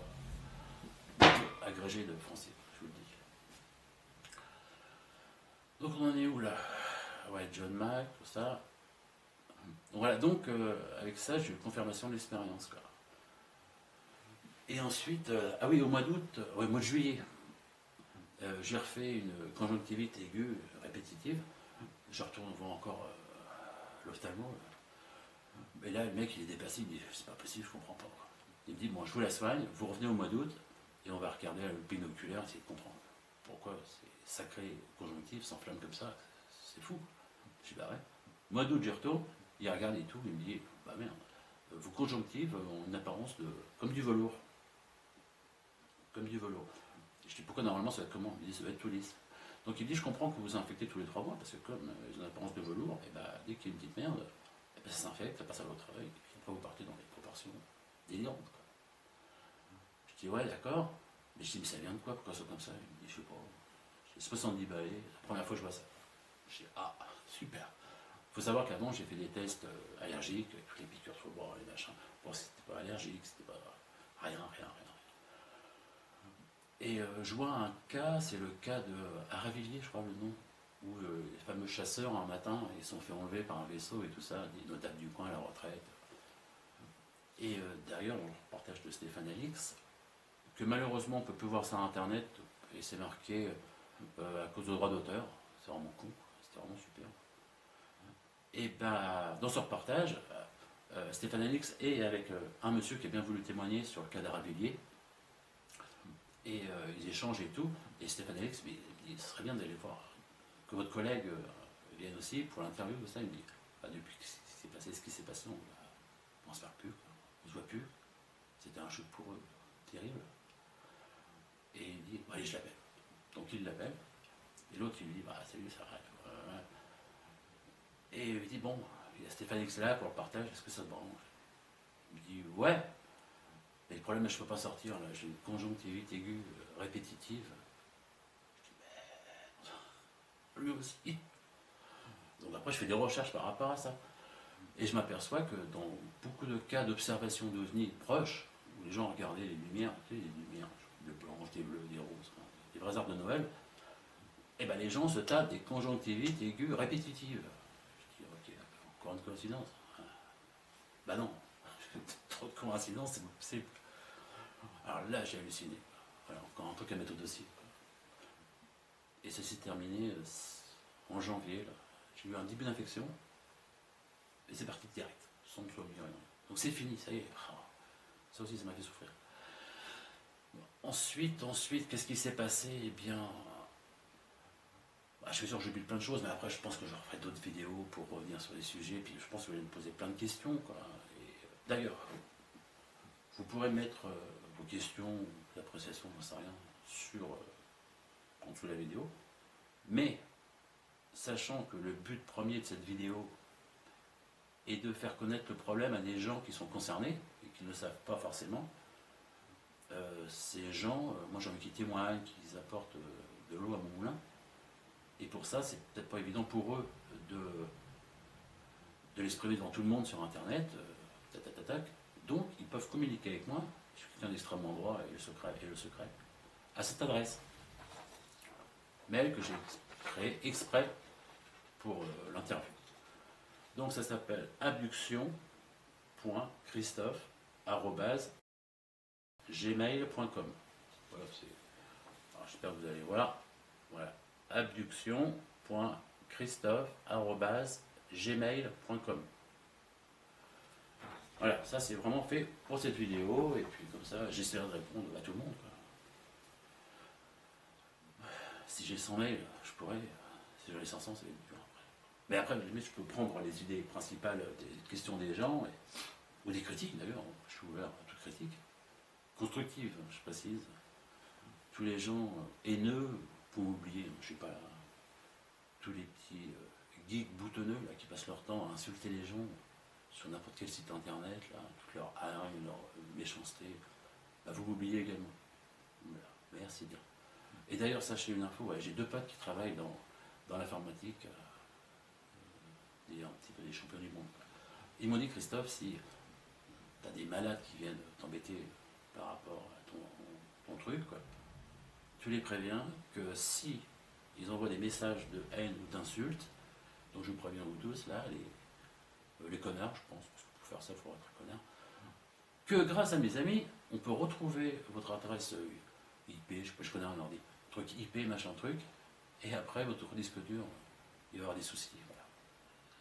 agrégé de français, je vous le dis. Donc, on en est où là? Ouais, John Mack, tout ça. Voilà, donc, avec ça, j'ai eu confirmation de l'expérience. Et ensuite, ah oui, au mois d'août, au mois de juillet, j'ai refait une conjonctivite aiguë répétitive. Je retourne voir encore l'ophtalmo. Et là, le mec, il est dépassé, il me dit, c'est pas possible, je comprends pas. Il me dit, bon, je vous la soigne, vous revenez au mois d'août, et on va regarder le binoculaire, essayer de comprendre. Pourquoi ces sacrées conjonctives s'enflamment comme ça? C'est fou. Je dis, bah ouais. Mois d'août, j'y retourne, il regarde et tout, il me dit, bah merde, vos conjonctives ont une apparence comme du velours. Comme du velours. Je dis, pourquoi normalement ça va être comment? Il dit, ça va être tout lisse. Donc il dit, je comprends que vous vous infectez tous les 3 mois, parce que comme ils ont une apparence de velours, et bah, dès qu'il y a une petite merde, et bah, ça s'infecte, ça passe à votre œil, et puis après vous partez dans des proportions délirantes. Quoi. Je dis, ouais, d'accord, mais je dis, mais ça vient de quoi? Pourquoi c'est comme ça? Il me dit, je sais pas. J'ai 70 balais, la première fois que je vois ça. Je dis, ah, super. Il faut savoir qu'avant, j'ai fait des tests allergiques, avec toutes les piqûres sur le bras, les machins. Bon, c'était pas allergique, c'était pas rien. Et je vois un cas, c'est le cas de Aravilliers, je crois le nom, où les fameux chasseurs, un matin, ils sont fait enlever par un vaisseau et tout ça, des notables du coin à la retraite. Et derrière, dans le reportage de Stéphane Alix, que malheureusement on ne peut plus voir ça sur Internet, et c'est marqué à cause de droits d'auteur. C'est vraiment con, c'était vraiment super. Et ben, dans ce reportage, Stéphane Alix est avec un monsieur qui a bien voulu témoigner sur le cas d'Aravilliers. Et ils échangent et tout. Et Stéphane Alix, mais il serait bien d'aller voir, que votre collègue vienne aussi pour l'interview. Ça, il me dit, bah, depuis ce qui s'est passé, on ne se parle plus, quoi. On ne se voit plus. C'était un choc pour eux, terrible. Et il dit, bah, allez, je l'appelle. Donc il l'appelle. Et l'autre, il lui dit, bah, salut, ça va. Et il dit, bon, il y a Stéphane Alix là pour le partage, est-ce que ça te branche? Il me dit, ouais. Mais le problème, je ne peux pas sortir, là, j'ai une conjonctivite aiguë répétitive. Lui aussi. Donc après, je fais des recherches par rapport à ça. Et je m'aperçois que dans beaucoup de cas d'observation d'OVNI proches, où les gens regardaient les lumières, tu sais, les lumières, des blanches, des bleus, des roses, hein, des vrais arbres de Noël, et ben les gens se tapent des conjonctivites aiguës répétitives. Je dis, ok, encore une coïncidence. Bah non, trop de coïncidences, c'est possible. Alors là, j'ai halluciné. Voilà, encore un truc à mettre au dossier. Et ça s'est terminé en janvier. J'ai eu un début d'infection. Et c'est parti direct, sans que je sois rien. Donc c'est fini, ça y est. Ça aussi, ça m'a fait souffrir. Ensuite, qu'est-ce qui s'est passé? Eh bien, je suis sûr que j'ai oublié plein de choses, mais après, je pense que je referai d'autres vidéos pour revenir sur les sujets. Puis je pense que vous allez me poser plein de questions, quoi. D'ailleurs, vous pourrez mettre vos questions, l'appréciation, j'en sais rien, sur en dessous de la vidéo. Mais, sachant que le but premier de cette vidéo est de faire connaître le problème à des gens qui sont concernés et qui ne le savent pas forcément, ces gens, moi j'ai envie qu'ils témoignent, qu'ils apportent de l'eau à mon moulin. Et pour ça, c'est peut-être pas évident pour eux de l'exprimer devant tout le monde sur Internet. Donc, ils peuvent communiquer avec moi. Je suis quelqu'un d'extrêmement droit et le secret, à cette adresse. Mail que j'ai créé exprès pour l'interview. Donc, ça s'appelle abduction.christophe@gmail.com. Voilà, j'espère que vous allez voir. Voilà, abduction.christophe@gmail.com. Voilà, ça c'est vraiment fait pour cette vidéo, et puis comme ça, j'essaierai de répondre à tout le monde, quoi. Si j'ai 100 mails, je pourrais. Si j'en ai 500, c'est dur après. Mais après, je peux prendre les idées principales des questions des gens, ou des critiques d'ailleurs. Je suis ouvert à toute critique. Constructive, je précise. Tous les gens haineux, pour oublier, je sais pas, tous les petits geeks boutonneux là, qui passent leur temps à insulter les gens sur n'importe quel site internet, là, toute leur haine, leur méchanceté, bah, vous m'oubliez également. Voilà. Merci bien. Et d'ailleurs, sachez une info, j'ai 2 potes qui travaillent dans l'informatique, un petit peu des champions du monde. Ils m'ont dit, Christophe, si tu as des malades qui viennent t'embêter par rapport à ton truc, quoi, tu les préviens que si ils envoient des messages de haine ou d'insultes, donc je vous préviens vous tous, là, les connards, je pense, parce que pour faire ça, il faut être connard, que grâce à mes amis, on peut retrouver votre adresse IP, je connais un ordi, truc IP, machin truc, et après, votre disque dur, il va y avoir des soucis. Voilà.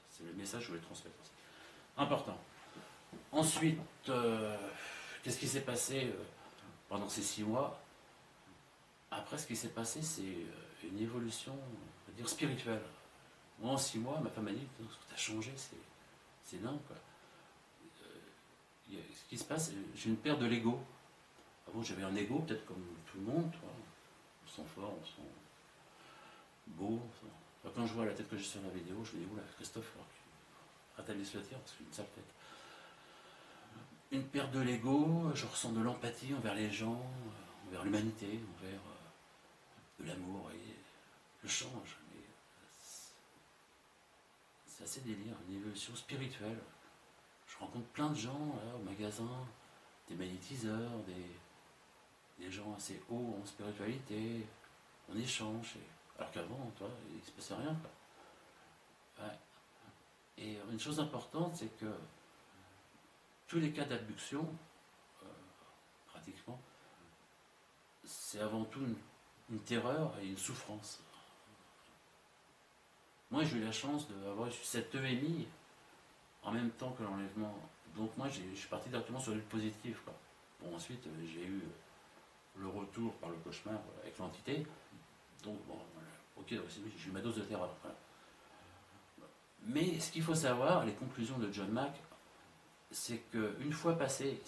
C'est le message que je voulais transmettre aussi. Important. Ensuite, qu'est-ce qui s'est passé pendant ces 6 mois? Après, ce qui s'est passé, c'est une évolution, on va dire, spirituelle. Moi, en 6 mois, ma femme m'a dit, ce que tu as changé, c'est dingue, quoi. Ce qui se passe, j'ai une perte de l'ego. Avant, j'avais un ego, peut-être comme tout le monde, toi. On se sent fort, on se sent beau. Quand je vois la tête que j'ai sur la vidéo, je me dis, oula, Christophe, rétablisse le tir, parce que j'ai une sale tête. Une perte de l'ego, je ressens de l'empathie envers les gens, envers l'humanité, envers de l'amour, et je change. C'est assez délire, une évolution spirituelle. Je rencontre plein de gens là, au magasin, des magnétiseurs, des gens assez hauts en spiritualité, on échange. Alors qu'avant, toi, il ne se passait rien, quoi. Ouais. Et une chose importante, c'est que tous les cas d'abduction, pratiquement, c'est avant tout une terreur et une souffrance. Moi, j'ai eu la chance d'avoir cette EMI en même temps que l'enlèvement. Donc moi, je suis parti directement sur le positif, quoi. Bon, ensuite, j'ai eu le retour par le cauchemar avec l'entité. Donc, bon, voilà. Ok, j'ai eu ma dose de terreur. Voilà. Mais ce qu'il faut savoir, les conclusions de John Mack, c'est qu'une fois passé,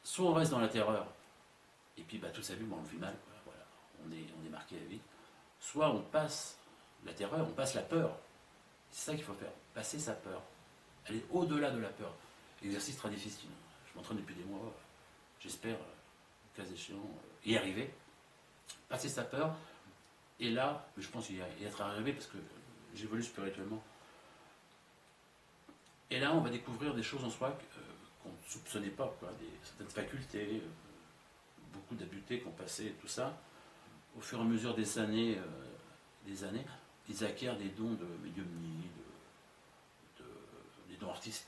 soit on reste dans la terreur, et puis bah, toute sa vie, on le vit mal, quoi. Voilà. On est marqué à vie. Soit on passe la terreur, on passe la peur. C'est ça qu'il faut faire, passer sa peur. Aller au-delà de la peur. Exercice très difficile. Je m'entraîne depuis des mois. J'espère, cas échéant, y arriver. Passer sa peur. Et là, je pense y être arrivé parce que j'évolue spirituellement. Et là, on va découvrir des choses en soi qu'on ne soupçonnait pas, quoi. Certaines facultés, beaucoup d'habiletés qu'on passait, tout ça. Au fur et à mesure des années, ils acquièrent des dons de médiumnie, des dons artistiques,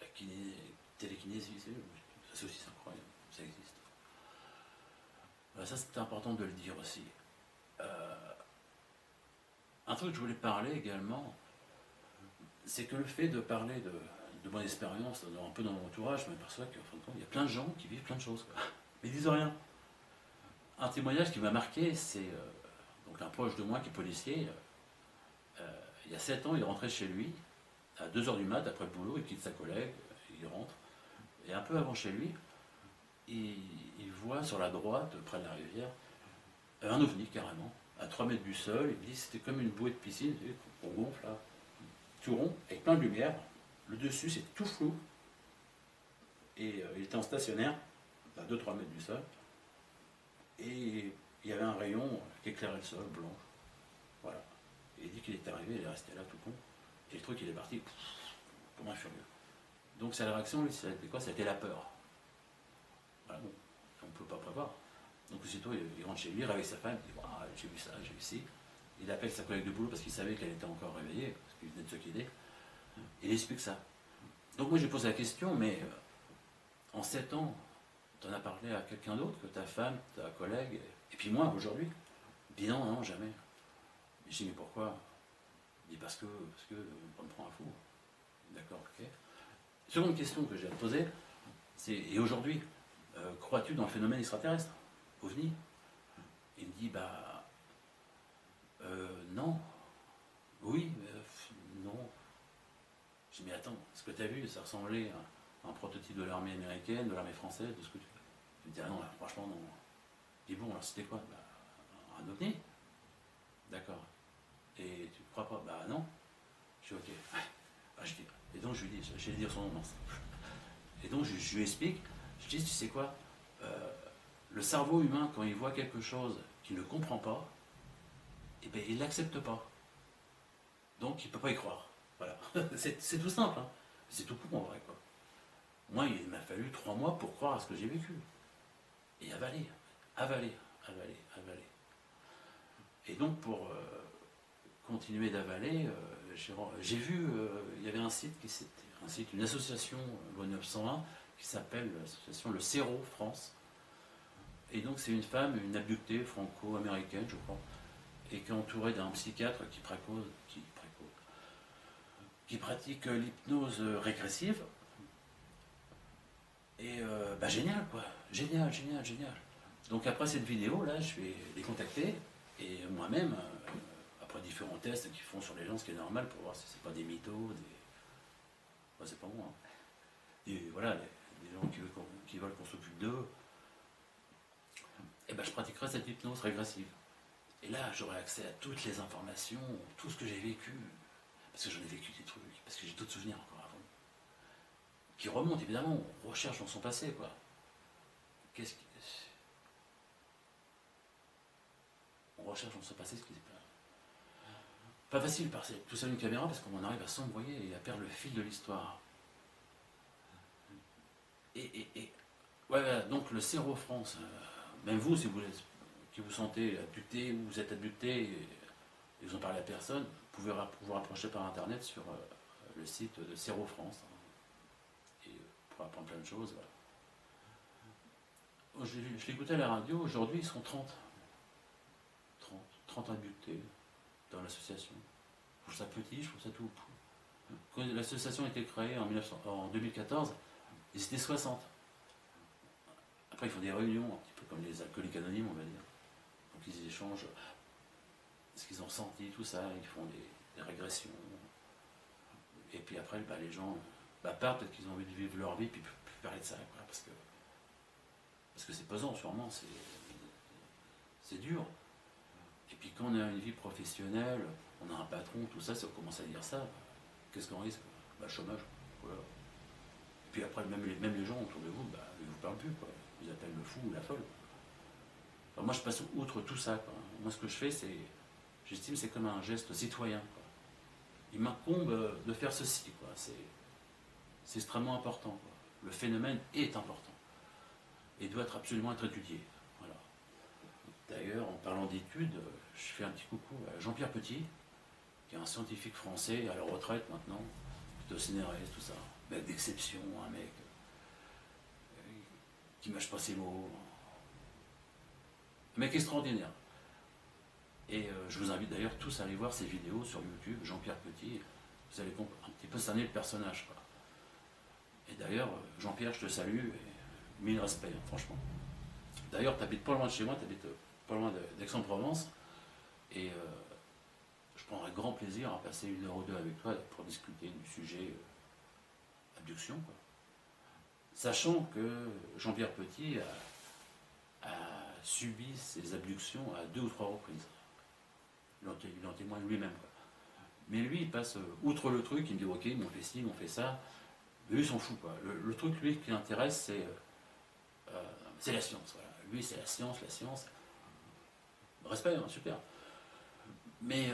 la télékinésie, c'est aussi incroyable, ça existe. Ça, c'est important de le dire aussi. Un truc que je voulais parler également, c'est que le fait de parler de mon expérience, un peu dans mon entourage, je m'aperçois qu'en fin de compte, il y a plein de gens qui vivent plein de choses, quoi. Mais ils disent rien. Un témoignage qui m'a marqué, c'est donc un proche de moi qui est policier. Il y a 7 ans, il est rentré chez lui, à 2 h du mat, après le boulot, il quitte sa collègue, il rentre. Et un peu avant chez lui, il voit sur la droite, près de la rivière, un ovni carrément, à 3 mètres du sol. Il dit c'était comme une bouée de piscine, qu'on gonfle là, tout rond, avec plein de lumière. Le dessus c'est tout flou. Et il était en stationnaire, à 2-3 mètres du sol. Et il y avait un rayon qui éclairait le sol, blanc. Voilà. Et il dit qu'il est arrivé, il est resté là tout con. Et le truc il est parti, comme un furieux. Donc sa réaction, lui, c'était quoi? C'était la peur. Voilà, bon, on ne peut pas prévoir. Donc aussitôt, il rentre chez lui, il réveille sa femme, il dit ah, j'ai vu ça, j'ai vu ci. Il appelle sa collègue de boulot parce qu'il savait qu'elle était encore réveillée, parce qu'il venait de se quitter. Il explique ça. Donc moi, j'ai posé la question, mais en 7 ans, tu en as parlé à quelqu'un d'autre que ta femme, ta collègue, et puis moi, aujourd'hui? Il dit non, non, jamais. Et je dis mais pourquoi? Il dit parce que on me prend un fou. D'accord, ok. Seconde question que j'ai à te poser, c'est et aujourd'hui, crois-tu dans le phénomène extraterrestre? OVNI? Il me dit bah non. Oui, non. Je dis mais attends, ce que tu as vu, ça ressemblait à un prototype de l'armée américaine, de l'armée française, de ce que tu. Il me dit ah non, là, franchement non. Je dis bon, alors c'était quoi? Bah, un ovni. D'accord. Et tu crois pas? Bah non. Je dis ok. Ah, je dis, et donc je lui dis, j'allais dire son nom. Et donc je lui explique, je dis tu sais quoi? Le cerveau humain, quand il voit quelque chose qu'il ne comprend pas, eh ben, il ne l'accepte pas. Donc il ne peut pas y croire. Voilà. C'est tout simple. Hein. C'est tout con en vrai. Quoi. Moi, il m'a fallu 3 mois pour croire à ce que j'ai vécu. Et avaler, avaler, avaler, avaler. Et donc pour continuer d'avaler, j'ai vu, il y avait un site, une association, loi 901, qui s'appelle l'association Le Cerro France. Et donc c'est une femme, une abductée franco-américaine, je crois, et qui est entourée d'un psychiatre qui pratique l'hypnose régressive. Et bah génial quoi, génial, génial, génial. Donc après cette vidéo là, je vais les contacter et moi-même, après différents tests qu'ils font sur les gens, ce qui est normal pour voir si c'est pas des mythos, bah, c'est pas moi. Hein. Et voilà, des gens qui veulent qu'on s'occupe d'eux. Et ben je pratiquerai cette hypnose régressive. Et là, j'aurai accès à toutes les informations, tout ce que j'ai vécu, parce que j'en ai vécu des trucs, parce que j'ai d'autres souvenirs encore avant, qui remontent évidemment, on recherche dans son passé, quoi. Qu'est-ce qui... On recherche dans son passé ce qui s'est pas facile par tout ça une caméra, parce qu'on en arrive à s'envoyer et à perdre le fil de l'histoire. Ouais, voilà, donc le Cerro France, même vous, si vous qui vous sentez abducté ou vous êtes abducté et vous en parlez à personne, vous pouvez vous rapprocher par internet sur le site de Cerro France. Et pour apprendre plein de choses. Voilà. je l'écoutais à la radio, aujourd'hui ils sont 30. 30 adultés dans l'association. Je trouve ça petit, je trouve ça tout. Quand l'association a été créée en 2014, ils étaient 60. Après, ils font des réunions, un petit peu comme les alcooliques anonymes, on va dire. Donc, ils échangent ce qu'ils ont ressenti, tout ça, ils font des régressions. Et puis après, les gens partent, peut-être qu'ils ont envie de vivre leur vie, puis plus parler de ça, quoi, parce que c'est pesant, sûrement, c'est dur. Et puis quand on a une vie professionnelle, on a un patron, tout ça, si on commence à dire ça, qu'est-ce qu'on risque? Chômage. Voilà. Et puis après, même les gens autour de vous, ils ne vous parlent plus, quoi. Ils vous appellent le fou ou la folle. Alors moi, je passe outre tout ça, quoi. Moi, ce que je fais, j'estime, c'est comme un geste citoyen, quoi. Il m'incombe de faire ceci, quoi. C'est extrêmement important, quoi. Le phénomène est important et doit absolument être étudié. Voilà. D'ailleurs, en parlant d'études, je fais un petit coucou à Jean-Pierre Petit, qui est un scientifique français à la retraite maintenant, plutôt scénariste, tout ça. Mec d'exception, un mec qui mâche pas ses mots. Un mec extraordinaire. Et je vous invite d'ailleurs tous à aller voir ses vidéos sur YouTube, Jean-Pierre Petit. Vous allez un petit peu cerner le personnage, quoi. Et d'ailleurs, Jean-Pierre, je te salue, et mille respects, hein, franchement. D'ailleurs, tu habites pas loin de chez moi, tu habites pas loin d'Aix-en-Provence, et je prendrai grand plaisir à passer 1 heure ou 2 avec toi pour discuter du sujet abduction, quoi. Sachant que Jean-Pierre Petit a subi ces abductions à 2 ou 3 reprises. Il en témoigne lui-même, quoi. Mais lui, il passe outre le truc, il me dit ok, on fait ci, on fait ça. Mais lui, il s'en fout, quoi. Le truc, lui, qui l'intéresse, c'est la science. Voilà. Lui, c'est la science. Respect, hein, super. Mais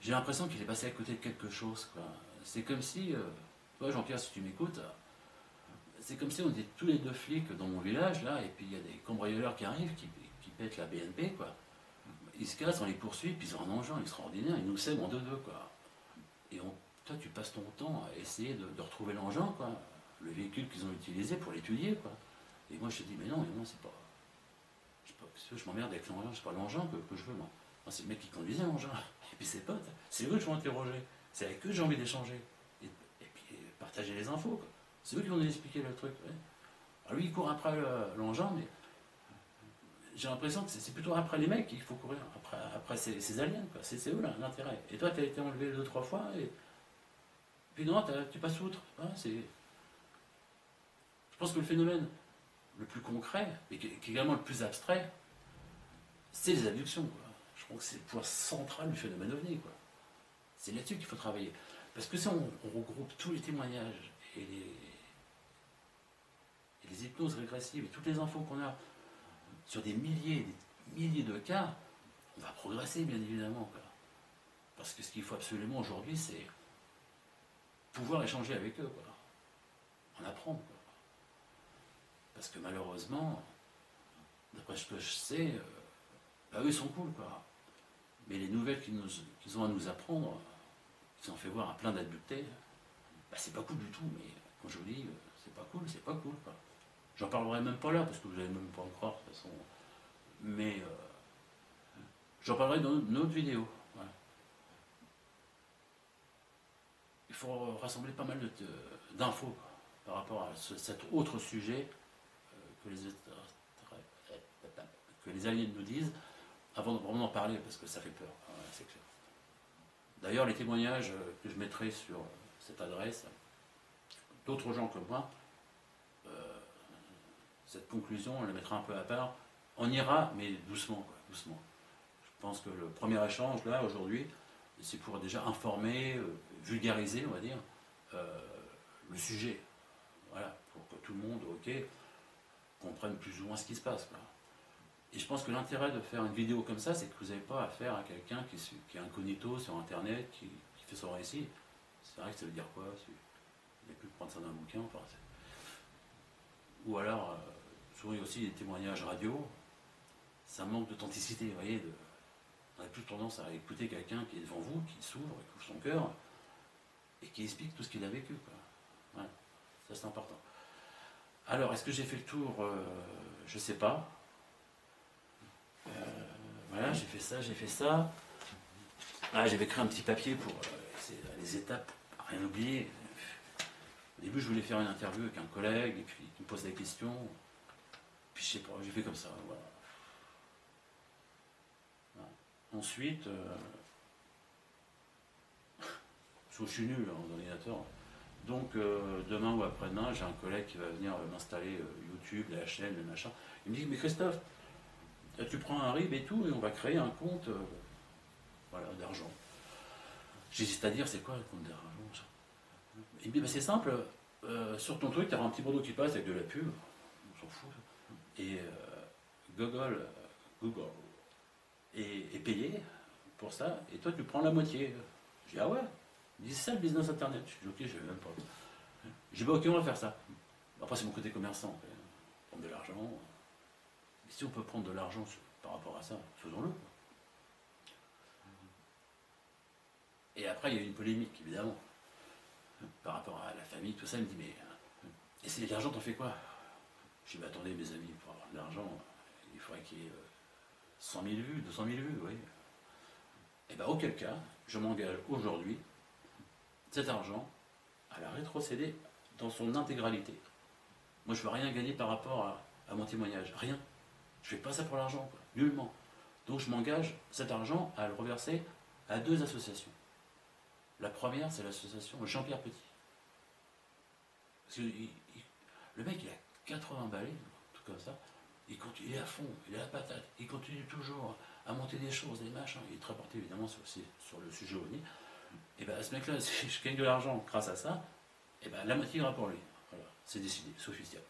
j'ai l'impression qu'il est passé à côté de quelque chose, quoi. C'est comme si, toi, Jean-Pierre, si tu m'écoutes, c'est comme si on était tous les 2 flics dans mon village, là, et puis il y a des cambrioleurs qui arrivent, qui pètent la BNP, quoi. Ils se cassent, on les poursuit, puis ils ont un engin extraordinaire, ils nous sèment en 2-2, quoi. Et toi, tu passes ton temps à essayer de retrouver l'engin, quoi, le véhicule qu'ils ont utilisé pour l'étudier, quoi. Et moi, je te dis, mais non, c'est pas. Je m'emmerde avec l'engin, c'est pas l'engin que je veux, moi. Moi, c'est le mec qui conduisait l'engin. Et puis ses potes, c'est eux que je vais interroger. C'est avec eux que j'ai envie d'échanger. Et puis partager les infos, quoi. C'est eux qui vont nous expliquer le truc. Ouais. Alors lui, il court après l'engin, mais j'ai l'impression que c'est plutôt après les mecs qu'il faut courir, après ces aliens, quoi. C'est eux l'intérêt. Et toi, tu as été enlevé 2-3 fois, et puis non, tu passes outre. Hein, je pense que le phénomène le plus concret, et qui est également le plus abstrait, c'est les abductions, quoi. Je crois que c'est le point central du phénomène OVNI, quoi. C'est là-dessus qu'il faut travailler. Parce que si on regroupe tous les témoignages et les hypnoses régressives et toutes les infos qu'on a sur des milliers de cas, on va progresser, bien évidemment, quoi. Parce que ce qu'il faut absolument aujourd'hui, c'est pouvoir échanger avec eux, quoi. En apprendre, quoi. Parce que malheureusement, d'après ce que je sais, eux ils sont cool, quoi. Mais les nouvelles qu'ils ont à nous apprendre, qu'ils ont fait voir à plein d'adultés, c'est pas cool du tout. Mais quand je vous dis, c'est pas cool, quoi. J'en parlerai même pas là, parce que vous n'allez même pas me croire, de toute façon. Mais j'en parlerai dans une autre vidéo. Voilà. Il faut rassembler pas mal d'infos par rapport à cet autre sujet que les aliens nous disent, avant de vraiment en parler, parce que ça fait peur, c'est clair. D'ailleurs, les témoignages que je mettrai sur cette adresse, d'autres gens que moi, cette conclusion, on la mettra un peu à part. On ira, mais doucement, quoi, doucement. Je pense que le premier échange, là, aujourd'hui, c'est pour déjà informer, vulgariser, on va dire, le sujet. Voilà, pour que tout le monde, ok, comprenne plus ou moins ce qui se passe, quoi. Et je pense que l'intérêt de faire une vidéo comme ça, c'est que vous n'avez pas affaire à quelqu'un qui est incognito sur Internet, qui fait son récit. C'est vrai que ça veut dire quoi? Il n'y a plus de prendre ça d'un bouquin. Enfin, ou alors, souvent il y a aussi des témoignages radio. Ça manque d'authenticité, vous voyez. On a plus tendance à écouter quelqu'un qui est devant vous, qui s'ouvre, qui ouvre son cœur, et qui explique tout ce qu'il a vécu, quoi. Voilà. Ça, c'est important. Alors, est-ce que j'ai fait le tour je sais pas. Voilà, j'ai fait ça, j'ai fait ça. Ah, j'avais écrit un petit papier pour les étapes, rien oublier. Au début, je voulais faire une interview avec un collègue, et puis il me pose des questions. Puis je sais pas, j'ai fait comme ça. Voilà. Voilà. Ensuite, je suis nul en ordinateur. Donc demain ou après-demain, j'ai un collègue qui va venir m'installer YouTube, la chaîne, le machin. Il me dit, mais Christophe, tu prends un RIB et tout, et on va créer un compte voilà, d'argent. J'hésite à dire, c'est quoi le compte d'argent? Il me dit, bah, c'est simple, sur ton truc, tu auras un petit bandeau qui passe avec de la pub, on s'en fout. Et Google est payé pour ça, et toi tu prends la moitié. Je dis, ah ouais? Il dit, c'est ça le business internet. Je dis, ok, je ne même pas. Je dis, bah ok, on va faire ça. Après, c'est mon côté commerçant, prendre de l'argent. Mais si on peut prendre de l'argent par rapport à ça, faisons-le. Et après, il y a eu une polémique, évidemment, par rapport à la famille, tout ça. Il me dit, mais et c'est l'argent, t'en fais quoi? Je dis, bah attendez, mes amis, pour avoir de l'argent, il faudrait qu'il y ait 100 000 vues, 200 000 vues, oui. Et bien, auquel cas, je m'engage aujourd'hui, cet argent, à la rétrocéder dans son intégralité. Moi, je ne veux rien gagner par rapport à mon témoignage. Rien. Je ne fais pas ça pour l'argent, nullement. Donc, je m'engage, cet argent, à le reverser à 2 associations. La première, c'est l'association Jean-Pierre Petit. Parce que le mec, il a 80 balais, tout comme ça. Il est à fond, il est à la patate. Il continue toujours à monter des choses, des machins. Il est très porté, évidemment, sur le sujet OVNI. Et bien, ce mec-là, si je gagne de l'argent grâce à ça, et ben, la moitié ira pour lui. Voilà, c'est décidé, c'est officiel.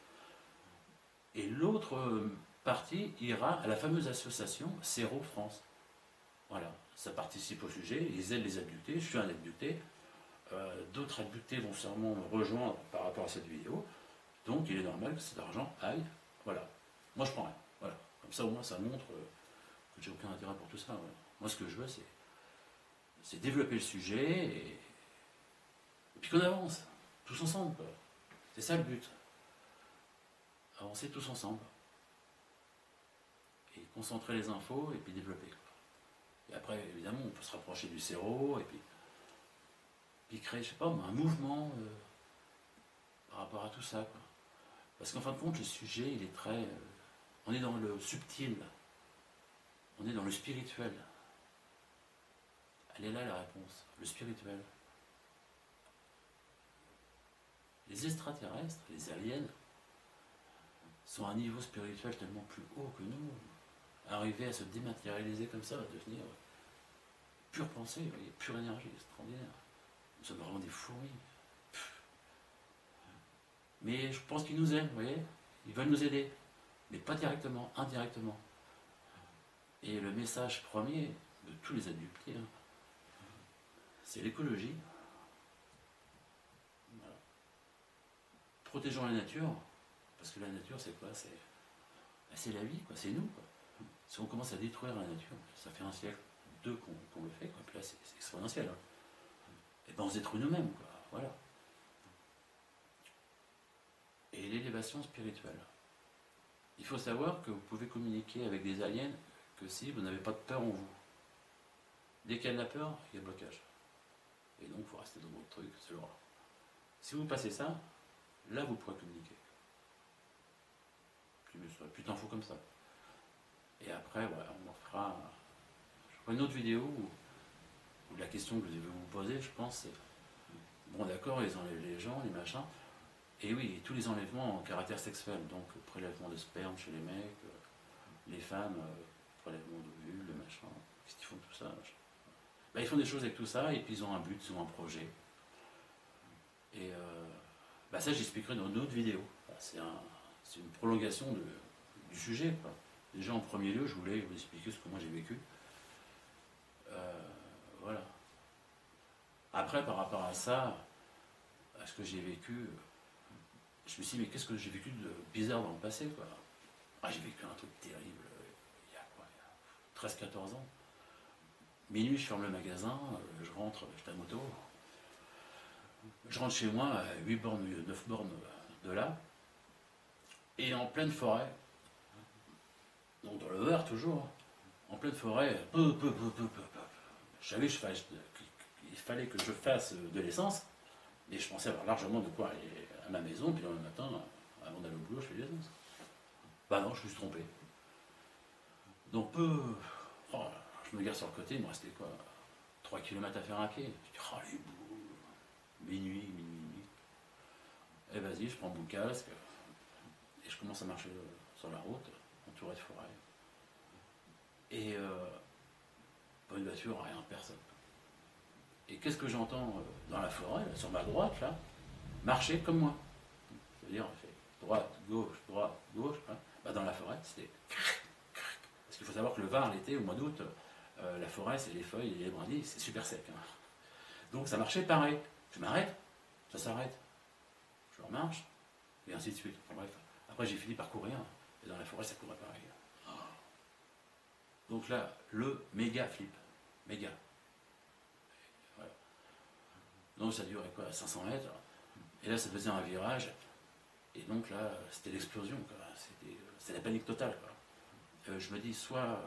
Et l'autre partie ira à la fameuse association Céro France. Voilà, ça participe au sujet, ils aident les abductés, je suis un abducté. D'autres abductés vont sûrement me rejoindre par rapport à cette vidéo. Donc, il est normal que cet argent aille. Voilà. Moi, je prends rien. Voilà. Comme ça, au moins, ça montre que j'ai aucun intérêt pour tout ça. Voilà. Moi, ce que je veux, c'est développer le sujet et puis qu'on avance, tous ensemble. C'est ça le but. Avancer tous ensemble. Et concentrer les infos et puis développer. Et après, évidemment, on peut se rapprocher du CERO et puis créer, je sais pas, un mouvement par rapport à tout ça. Quoi. Parce qu'en fin de compte, le sujet, il est très... on est dans le subtil. On est dans le spirituel. Elle est là la réponse, le spirituel. Les extraterrestres, les aliens, sont à un niveau spirituel tellement plus haut que nous. Arriver à se dématérialiser comme ça, à devenir pure pensée, pure énergie, extraordinaire. Nous sommes vraiment des fourmis. Mais je pense qu'ils nous aiment, vous voyez. Ils veulent nous aider. Mais pas directement, indirectement. Et le message premier de tous les abductés, c'est l'écologie. Voilà. Protégeons la nature, parce que la nature, c'est quoi? C'est la vie, quoi. C'est nous. Quoi. Si on commence à détruire la nature, ça fait un siècle, 2 qu'on le fait, quoi. Puis là, c'est exponentiel. Et ben on se détruit nous-mêmes, quoi. Voilà. Et l'élévation spirituelle. Il faut savoir que vous pouvez communiquer avec des aliens que si vous n'avez pas de peur en vous. Dès qu'il y a de la peur, il y a blocage. Et donc, il faut rester dans votre truc, c'est l'aura. Si vous passez ça, là, vous pourrez communiquer. Plus d'infos comme ça. Et après, voilà, on en fera une autre vidéo où la question que je vais vous poser, je pense, c'est bon, d'accord, ils enlèvent les gens, les machins. Et oui, tous les enlèvements en caractère sexuel, donc prélèvement de sperme chez les mecs, les femmes, prélèvement d'ovules, le machin. Qu'est-ce qu'ils font tout ça? Ben, ils font des choses avec tout ça, et puis ils ont un but, ils ont un projet. Et ben ça, j'expliquerai dans une autre vidéo. C'est une prolongation du sujet. Quoi. Déjà, en premier lieu, je voulais vous expliquer ce que moi j'ai vécu. Voilà. Après, par rapport à ça, à ce que j'ai vécu, je me suis dit, mais qu'est-ce que j'ai vécu de bizarre dans le passé, quoi. Ah, j'ai vécu un truc terrible, il y a quoi, il y a 13-14 ans. Minuit, je ferme le magasin, je rentre, j'étais à moto, je rentre chez moi, à 8 bornes, 9 bornes de là, et en pleine forêt, dans le Var toujours, en pleine forêt, je savais qu'il fallait que je fasse de l'essence, mais je pensais avoir largement de quoi aller à ma maison, puis le matin, avant d'aller au boulot, je fais de l'essence. Bah non, je me suis trompé. Donc je me gare sur le côté, il me restait quoi 3 km à faire à pied. Je dis, oh les boules, minuit. Et vas-y, je prends mon casque, et je commence à marcher sur la route, entouré de forêt. Et pas une voiture, rien, personne. Et qu'est-ce que j'entends dans la forêt, là, sur ma droite, là, marcher comme moi. C'est-à-dire, on fait droite, gauche. Hein. Bah, dans la forêt, c'était... Parce qu'il faut savoir que le Var, l'été, au mois d'août, la forêt, c'est les feuilles et les brindilles, c'est super sec. Hein. Donc ça marchait pareil. Je m'arrête, ça s'arrête. Je remarche, et ainsi de suite. Enfin, bref. Après, j'ai fini par courir, et dans la forêt, ça courait pareil. Donc là, le méga flip. Méga. Voilà. Donc ça durait quoi, 500 mètres. Et là, ça faisait un virage. Et donc là, c'était l'explosion. C'était la panique totale. Quoi. Je me dis, soit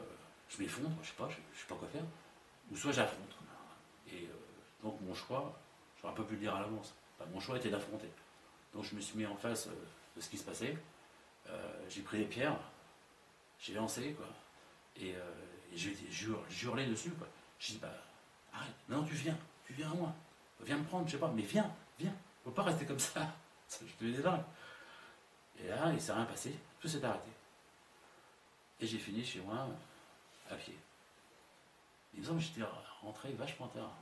je m'effondre, je sais pas quoi faire, ou soit j'affronte. Et donc mon choix, j'aurais pas pu le dire à l'avance. Enfin, mon choix était d'affronter. Donc je me suis mis en face de ce qui se passait. J'ai pris les pierres, j'ai lancé, quoi. Et j'ai hurlé dessus, quoi. Je dis, bah, arrête, non, tu viens à moi. Viens me prendre, je sais pas, mais viens. Faut pas rester comme ça. Je te dis dingue. Et là, il s'est rien passé, tout s'est arrêté. Et j'ai fini chez moi à pied. Il me semble que j'étais rentré vachement tard.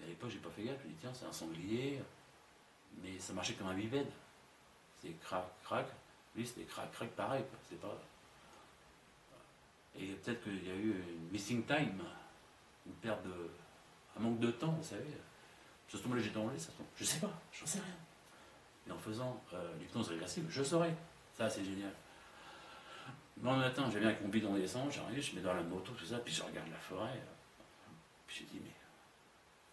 Et à l'époque, j'ai pas fait gaffe, je me dis, tiens, c'est un sanglier, mais ça marchait comme un bipède. C'est crac. Lui, c'était crac, pareil, quoi. C'est pas... Et peut-être qu'il y a eu une missing time, un manque de temps, vous savez. Ça se tombe là, j'étais en ça se tombe. Je sais pas, j'en sais rien. Et en faisant l'hypnose régressive, je saurais. Ça, c'est génial. Le matin, je viens avec mon bidon d'essence, j'arrive, je mets dans la moto, tout ça, puis je regarde la forêt. Puis je dis, mais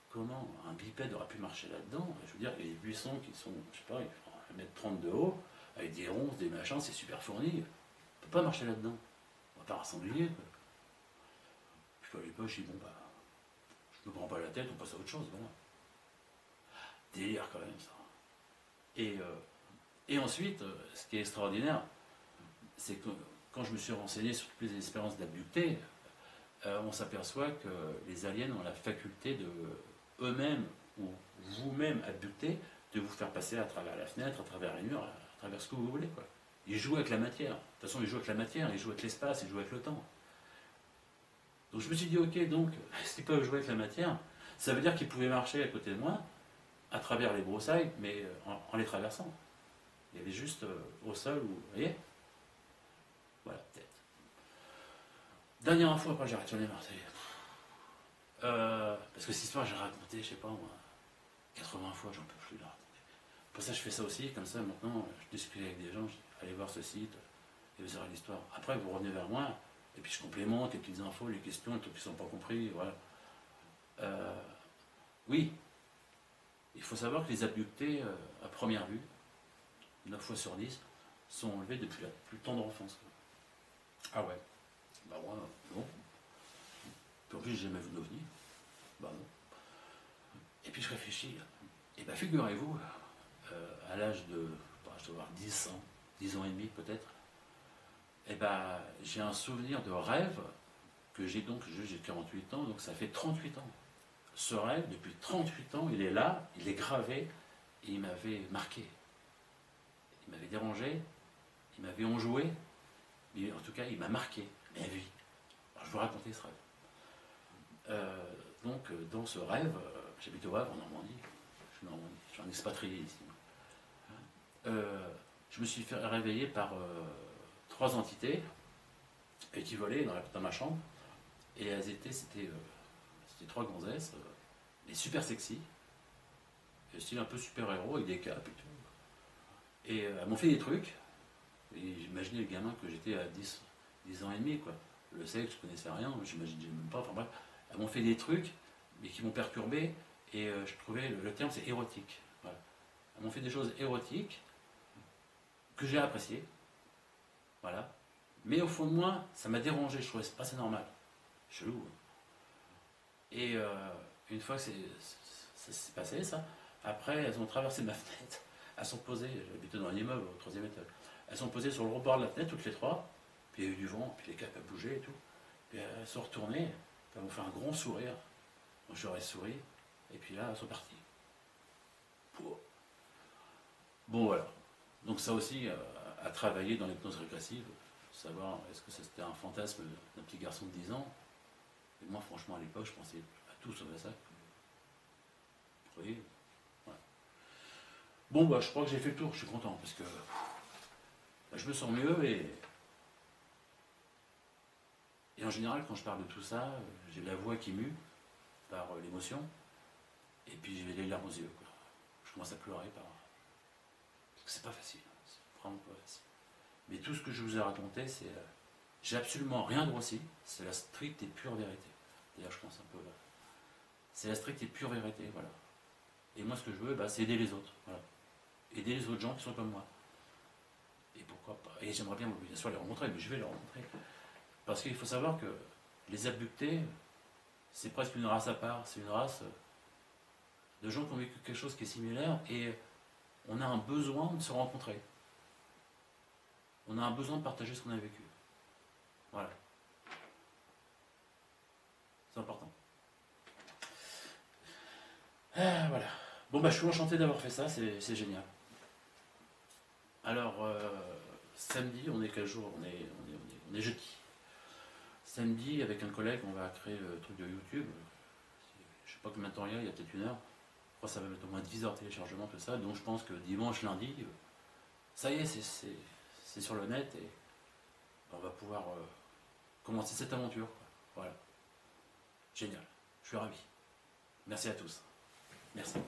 comment un bipède aurait pu marcher là-dedans? Je veux dire, il y a des buissons qui sont, je sais pas, ils font 1m30 de haut, avec des ronces, des machins, c'est super fourni. On ne peut pas marcher là-dedans. On va pas rassembler, quoi. Puis à l'époque, je dis, bon, bah, je me prends pas la tête, on passe à autre chose, voilà. Délire quand même, ça. Et ensuite, ce qui est extraordinaire, c'est que quand je me suis renseigné sur toutes les expériences d'abductés, on s'aperçoit que les aliens ont la faculté de eux-mêmes ou vous-même abductés de vous faire passer à travers la fenêtre, à travers les murs, à travers ce que vous voulez, quoi. Ils jouent avec la matière. De toute façon, ils jouent avec la matière, ils jouent avec l'espace, ils jouent avec le temps. Donc je me suis dit, ok, donc, s'ils peuvent jouer avec la matière, ça veut dire qu'ils pouvaient marcher à côté de moi, à travers les broussailles, mais en les traversant. Il y avait juste au sol, vous voyez? Voilà, peut-être. Dernière fois, après, j'ai retourné Marseille. Parce que cette histoire, j'ai raconté, je sais pas moi, 80 fois, j'en peux plus la raconter. Pour ça, je fais ça aussi, comme ça, maintenant, je discute avec des gens, je dis, allez voir ce site, et vous aurez l'histoire. Après, vous revenez vers moi, et puis je complémente les petites infos, les questions, les trucs qui ne sont pas compris, voilà. Oui, il faut savoir que les abductés, à première vue, 9 fois sur 10, sont enlevés depuis la plus tendre enfance. Ah ouais. Bah moi, non. Puis en plus, j'ai jamais vu d'OVNI. Bah non. Et puis je réfléchis. Et bah figurez-vous, à l'âge de, je dois avoir 10 ans, 10 ans et demi peut-être, et bah j'ai un souvenir de rêve que j'ai donc, j'ai 48 ans, donc ça fait 38 ans. Ce rêve, depuis 38 ans, il est là, il est gravé, et il m'avait marqué. Il m'avait dérangé, il m'avait enjoué, mais en tout cas, il m'a marqué, ma vie. Alors, je vous raconter ce rêve. Donc, dans ce rêve, j'habite au Havre, en Normandie. Je suis un expatrié ici. Je me suis fait réveiller par 3 entités qui volaient dans ma chambre. Et c'était 3 gonzesses, mais super sexy, style un peu super-héros avec des capes et tout. Et elles m'ont fait des trucs. Et j'imaginais le gamin que j'étais à 10 ans et demi, quoi. Le sexe, je connaissais rien, j'imaginais même pas, enfin bref. Elles m'ont fait des trucs, mais qui m'ont perturbé, et je trouvais, le terme c'est érotique. Voilà. Elles m'ont fait des choses érotiques, que j'ai appréciées. Voilà. Mais au fond de moi, ça m'a dérangé, je trouvais pas c'est normal. Chelou. Et une fois que ça s'est passé, ça, après, elles ont traversé ma fenêtre. Elles sont posées, j'habitais dans un immeuble au troisième étage. Elles sont posées sur le rebord de la fenêtre, toutes les trois. Puis il y a eu du vent, puis les capes a bougé et tout. Puis elles sont retournées, elles m'ont fait un grand sourire. Moi, j'aurais souri. Et puis là, elles sont parties. Bon, voilà. Donc ça aussi, à travailler dans l'hypnose régressive, savoir est-ce que c'était un fantasme d'un petit garçon de 10 ans. Et moi, franchement, à l'époque, je pensais à tout sauf à ça. Vous voyez, voilà. Bon, bah, je crois que j'ai fait le tour, je suis content, parce que bah, je me sens mieux et en général, quand je parle de tout ça, j'ai la voix qui mue par l'émotion, et puis j'ai les larmes aux yeux, quoi. Je commence à pleurer parce que c'est pas facile, c'est vraiment pas facile. Mais tout ce que je vous ai raconté, c'est. J'ai absolument rien de grossi, c'est la stricte et pure vérité. D'ailleurs, je pense un peu. C'est la stricte et pure vérité, voilà. Et moi, ce que je veux, bah, c'est aider les autres, voilà. Aider les autres gens qui sont comme moi. Et pourquoi pas. Et j'aimerais bien, bien sûr, les rencontrer, mais je vais les rencontrer. Parce qu'il faut savoir que les abductés, c'est presque une race à part. C'est une race de gens qui ont vécu quelque chose qui est similaire et on a un besoin de se rencontrer. On a un besoin de partager ce qu'on a vécu. Voilà. C'est important. Ah, voilà. Bon, bah, je suis enchanté d'avoir fait ça, c'est génial. Alors, samedi, on est quel jour on est jeudi. Samedi, avec un collègue, on va créer le truc de YouTube. Je sais pas combien de temps il y a peut-être une heure. Je crois que ça va mettre au moins 10 heures de téléchargement, tout ça. Donc je pense que dimanche, lundi, ça y est, c'est sur le net et on va pouvoir commencer cette aventure, quoi. Voilà. Génial. Je suis ravi. Merci à tous. Merci.